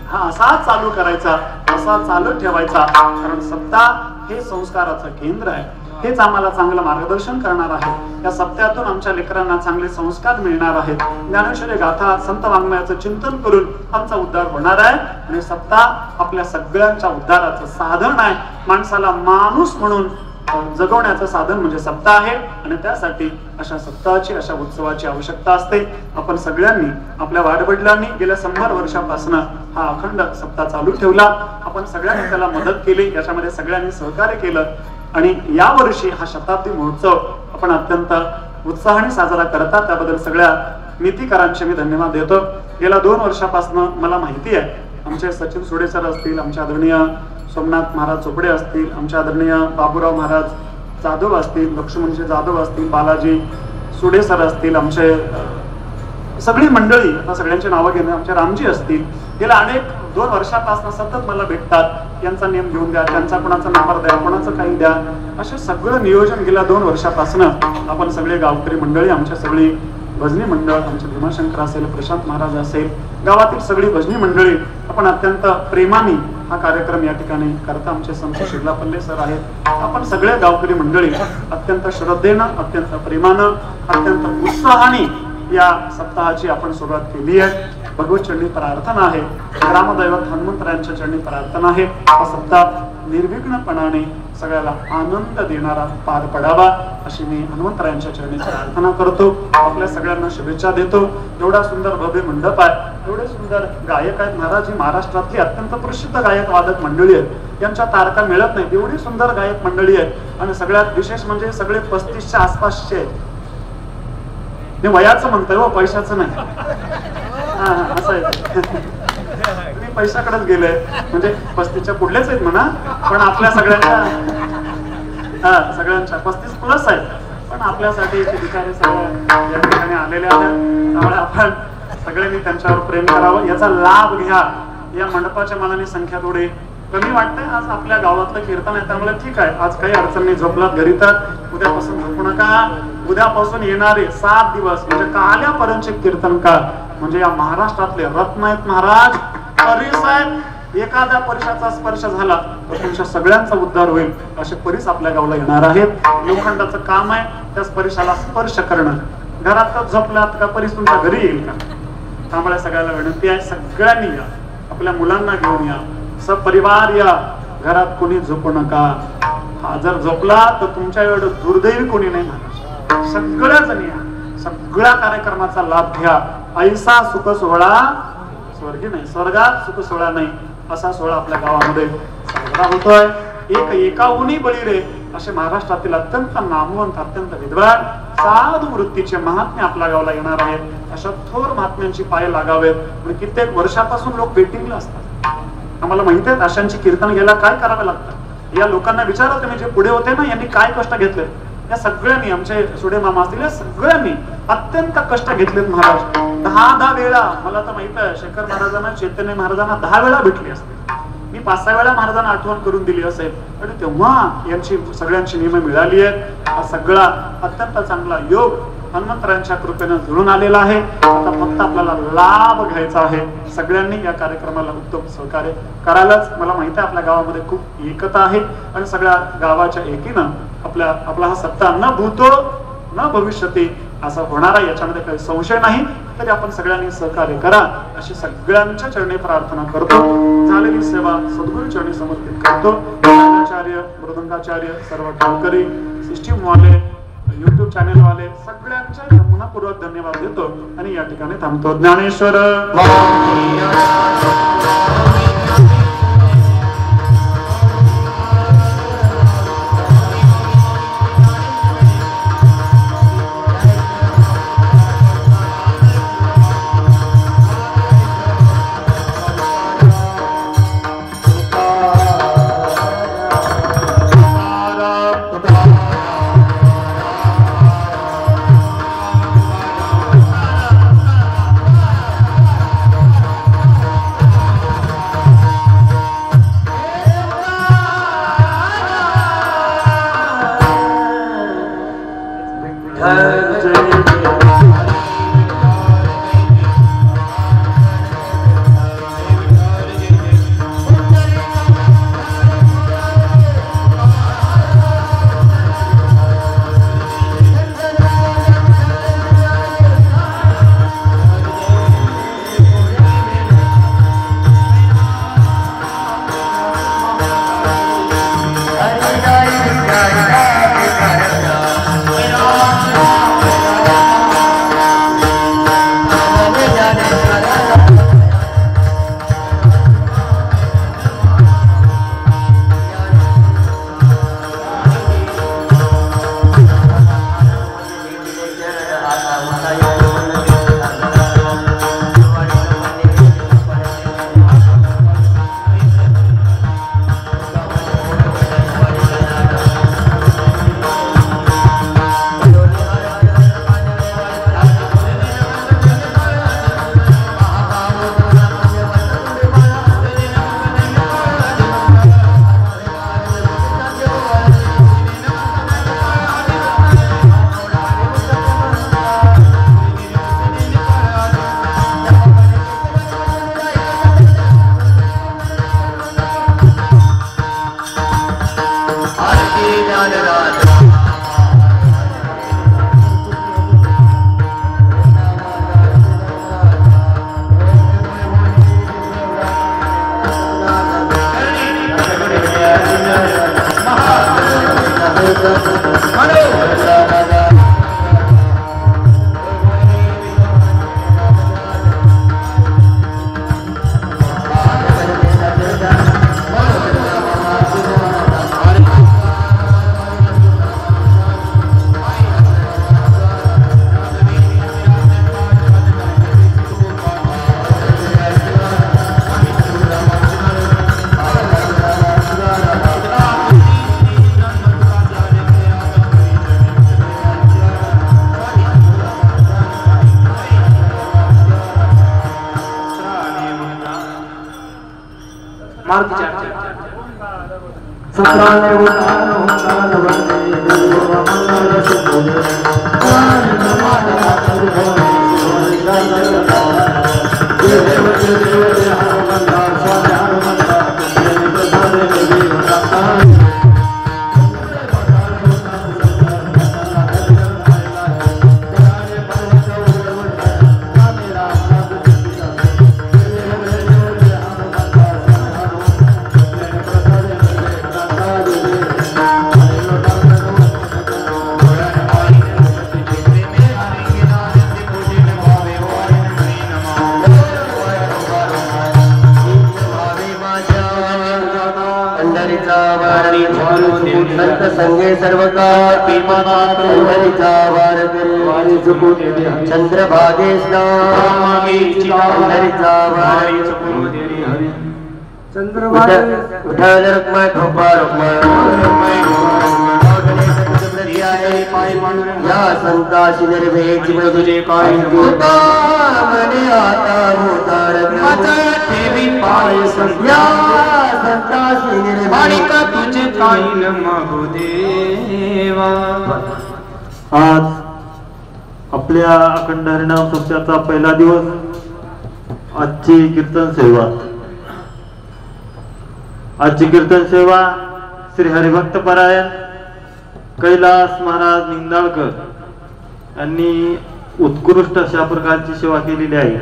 हा असाच चालू करायचा. असा चालू ठेवायचा. कारण सप्ताह हे संस्काराचं केंद्र आहे. हेच आम्हाला चांगलं मार्गदर्शन करणार आहे. या सप्त्यातून आमच्या लेकरांना चांगले संस्कार मिळणार आहेत. ज्ञानेश्वरी गाथा संत वाङ्मयाचं चिंतन करून आमचा उद्धार होणार आहे. आणि सप्ताह आपल्या सगळ्यांच्या उद्धाराचं साधन आहे. माणसाला माणूस म्हणून जगवण्याचं साधन म्हणजे सप्ताह आहे. आणि त्यासाठी अशा सप्ताहाची अशा उत्सवाची आवश्यकता असते. आपण सगळ्यांनी आपल्या वाडवडिलांनी गेल्या 100 वर्षापासून हा अखंड सप्ताह चालू ठेवला. आपण सगळ्यांनी त्याला मदत केली. याच्यामध्ये सगळ्यांनी सहकार्य केलं. आणि या वर्षी हा शताब्दी महोत्सव आपण अत्यंत उत्साहाने साजरा करतात. त्याबद्दल सगळ्या नीतिकारांचे मी धन्यवाद देतो. गेल्या 2 वर्षापासून मला माहिती आहे आमचे सचिन सुडे सर असतील, आमचे आदरणीय सोमनाथ महाराज चोपडे असतील, आमचे आदरणीय बाबूराव महाराज जाधव असतील, लक्ष्मणजी जाधव असतील, बालाजी सुडे सर असतील, आमचे सगळी मंडळी आता सगळ्यांची नावं घेणं, आमचे रामजी असतील, गेल्या अनेक 2 वर्षापासून सतत मला भेटतात. यांचा नेम घेऊन द्या, त्यांचा कोणाचा नंबर द्या, कोणाचं काही द्या. असे सगळं नियोजन गेल्या 2 वर्षापासून आपण सगळे गावकरी मंडळी, आमच्या सगळी भजनी मंडळ, आमचे भीमाशंकर असेल, प्रशांत महाराज असेल, गावातील सगळी भजनी मंडळी आपण अत्यंत प्रेमाने हा कार्यक्रम या ठिकाणी करता. आमचे संत शिरलापल्ले सर आहेत. आपण सगळे गावकरी मंडळी अत्यंत श्रद्धेनं, अत्यंत प्रेमानं, अत्यंत उत्साहाने या सप्ताहाची आपण सुरुवात केली आहे. भगवत चरणी प्रार्थना आहे, ग्रामदैवत हनुमंतरायांच्या चरणी प्रार्थना आहे. हा सप्ताह निर्विघ्नपणाने सगळ्याला आनंद देणारा पार पडावा अशी मी हनुमंतरायांच्या चरणी प्रार्थना करतो. आपल्या सगळ्यांना शुभेच्छा देतो. एवढा सुंदर भव्य मंडप आहे, एवढे सुंदर गायक आहेत. महाराज ही महाराष्ट्रातली अत्यंत प्रसिद्ध गायक वादक मंडळी आहेत. यांच्या तारखा मिळत नाही एवढी सुंदर गायक मंडळी आहेत. आणि सगळ्यात विशेष म्हणजे सगळे 35च्या आसपासचे आहेत. मी वयाचं म्हणतोय हो, पैशाचं नाही. असं आहे. मी पैशाकडेच गेले म्हणजे 35च्या पुढलेच आहेत म्हणा, पण आपल्या सगळ्यांच्या सगळ्यांच्या 35+ आहेत. पण आपल्यासाठी बिचारे सगळे या ठिकाणी आलेले आहेत. त्यामुळे आपण सगळ्यांनी त्यांच्यावर प्रेम करावं, याचा लाभ घ्या. या मंडपाच्या मानाने संख्या थोडी कमी वाटते. आज आपल्या गावातलं कीर्तन आहे त्यामुळे ठीक आहे. आज काही अडचण नाही. झोपलात घरी तर उद्यापासून झोपू नका. उद्यापासून येणारे 7 दिवस म्हणजे काल्यापर्यंतचे कीर्तनकार म्हणजे या महाराष्ट्रातले रत्न आहेत महाराज. परीस आहेत. एखाद्या परिसाचा स्पर्श झाला तर तुमच्या सगळ्यांचा उद्धार होईल असे परीस आपल्या गावाला येणार आहेत. लोखंडाचं काम आहे. त्याच परिशाला स्पर्श करणं. घरात झोपलात का परीस तुमच्या घरी येईल का? त्यामुळे सगळ्याला विनंती आहे, सगळ्यांनी या, आपल्या मुलांना घेऊन या, सपरिवार या. घरात कोणी झोपू नका. जर झोपला तर तुमच्या एवढं दुर्दैवी कोणी नाही महाराज. सगळ्या जणी या, सगळ्या कार्यक्रमाचा लाभ घ्या. ऐसा सुख सोहळा स्वर्गी नाही, स्वर्गात सुख सोहळा नाही, असा सोहळा आपल्या गावामध्ये साजरा होतोय. एकाहूनही बळी रे असे महाराष्ट्रातील अत्यंत नामवंत, अत्यंत विद्वान, साधू वृत्तीचे महात्मे आपल्या गावाला येणार आहेत. अशा थोर महात्म्यांची पाय लागावेत. म्हणजे कित्येक वर्षापासून लोक वेटिंगला असतात. आम्हाला माहिती आहे अशांची कीर्तन घ्यायला काय करावं लागतं. या लोकांना विचारा तुम्ही, जे पुढे होते ना, यांनी काय कष्ट घेतले. या सगळ्यांनी, आमचे सुडे मामा असतील, या सगळ्यांनी अत्यंत कष्ट घेतलेत महाराज. 10 वेळा, मला तर माहित आहे शेखर महाराजांना, चैतन्य महाराजांना 10 वेळा भेटली असते. मी 5-6 वेळा महाराजांना आठवण करून दिली असेल, पण तेव्हा यांची सगळ्यांची नियम मिळाली आहेत. हा सगळा अत्यंत चांगला योग हनुमंतरायांच्या कृपेने जुळून आलेला आहे. आता फक्त आपल्याला लाभ घ्यायचा आहे. सगळ्यांनी या कार्यक्रमाला उत्तम सहकार्य करायलाच. मला माहिती आहे आपल्या गावामध्ये खूप एकता आहे आणि सगळ्या गावाच्या एकीनं आपला हा सत्ता न भूतो न भविष्यती असा होणारा, याच्यामध्ये काही संशय नाही. तरी आपण सगळ्यांनी सहकार्य करा अशी सगळ्यांच्या चरणी प्रार्थना करतो. झालेली सेवा सद्गुरू चरणी समर्पित करतो. आचार्य, मृदंगाचार्य, सर्व ठाकरे, सिस्टीम वाले, YouTube चॅनल वाले सगळ्यांचे मनपूर्वक धन्यवाद देतो आणि या ठिकाणी थांबतो. ज्ञानेश्वर संत संगे सर्व काळ विमानात पंढरीचा वार करी वारी चुकून चंद्रभागे स्नान पंढरीचा वार विठ्ठल रुक्माई ठोपा रुक्माई या संताशी निर्भेची तुझे काय म्हणे आता भूतार देवी पाय या संताशी माणिक तुझे काही न मागो देवा. आज आपल्या अखंड हरिनाम सप्ताहाचा पहिला दिवस. आजची कीर्तन सेवा. आजची कीर्तन सेवा श्री हरिभक्त परायण कैलास महाराज निंदाळकर यांनी उत्कृष्ट अशा प्रकारची सेवा केलेली आहे.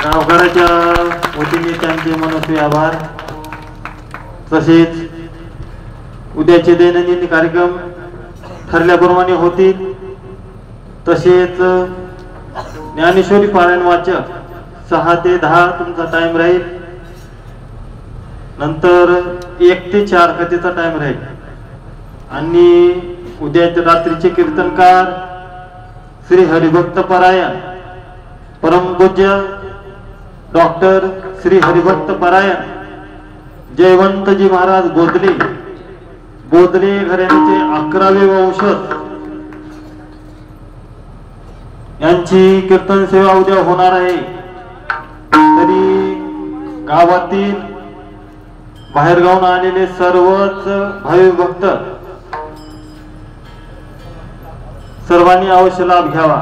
गावकऱ्याच्या वतीने त्यांचे मनस्वी आभार. तसेच उद्याचे दैनंदिन कार्यक्रम ठरल्याप्रमाणे होतील. तसेच ज्ञानेश्वरी पारायण वाचक 6 ते 10 तुमचा टाइम राहील. नंतर 1 ते 4 कथेचा टाइम राहील. आणि उद्याच्या रात्रीचे कीर्तनकार श्री हरिभक्त परायण परमपूज्य डॉक्टर श्री हरिभक्त परायण जयवंतजी महाराज बोधले घराण्याचे 11वे वंशज यांची कीर्तन सेवा उद्या होणार आहे. तरी गावातील बाहेरगावून आलेले सर्वच भाविक भक्त सर्वांनी अवश्य लाभ घ्यावा.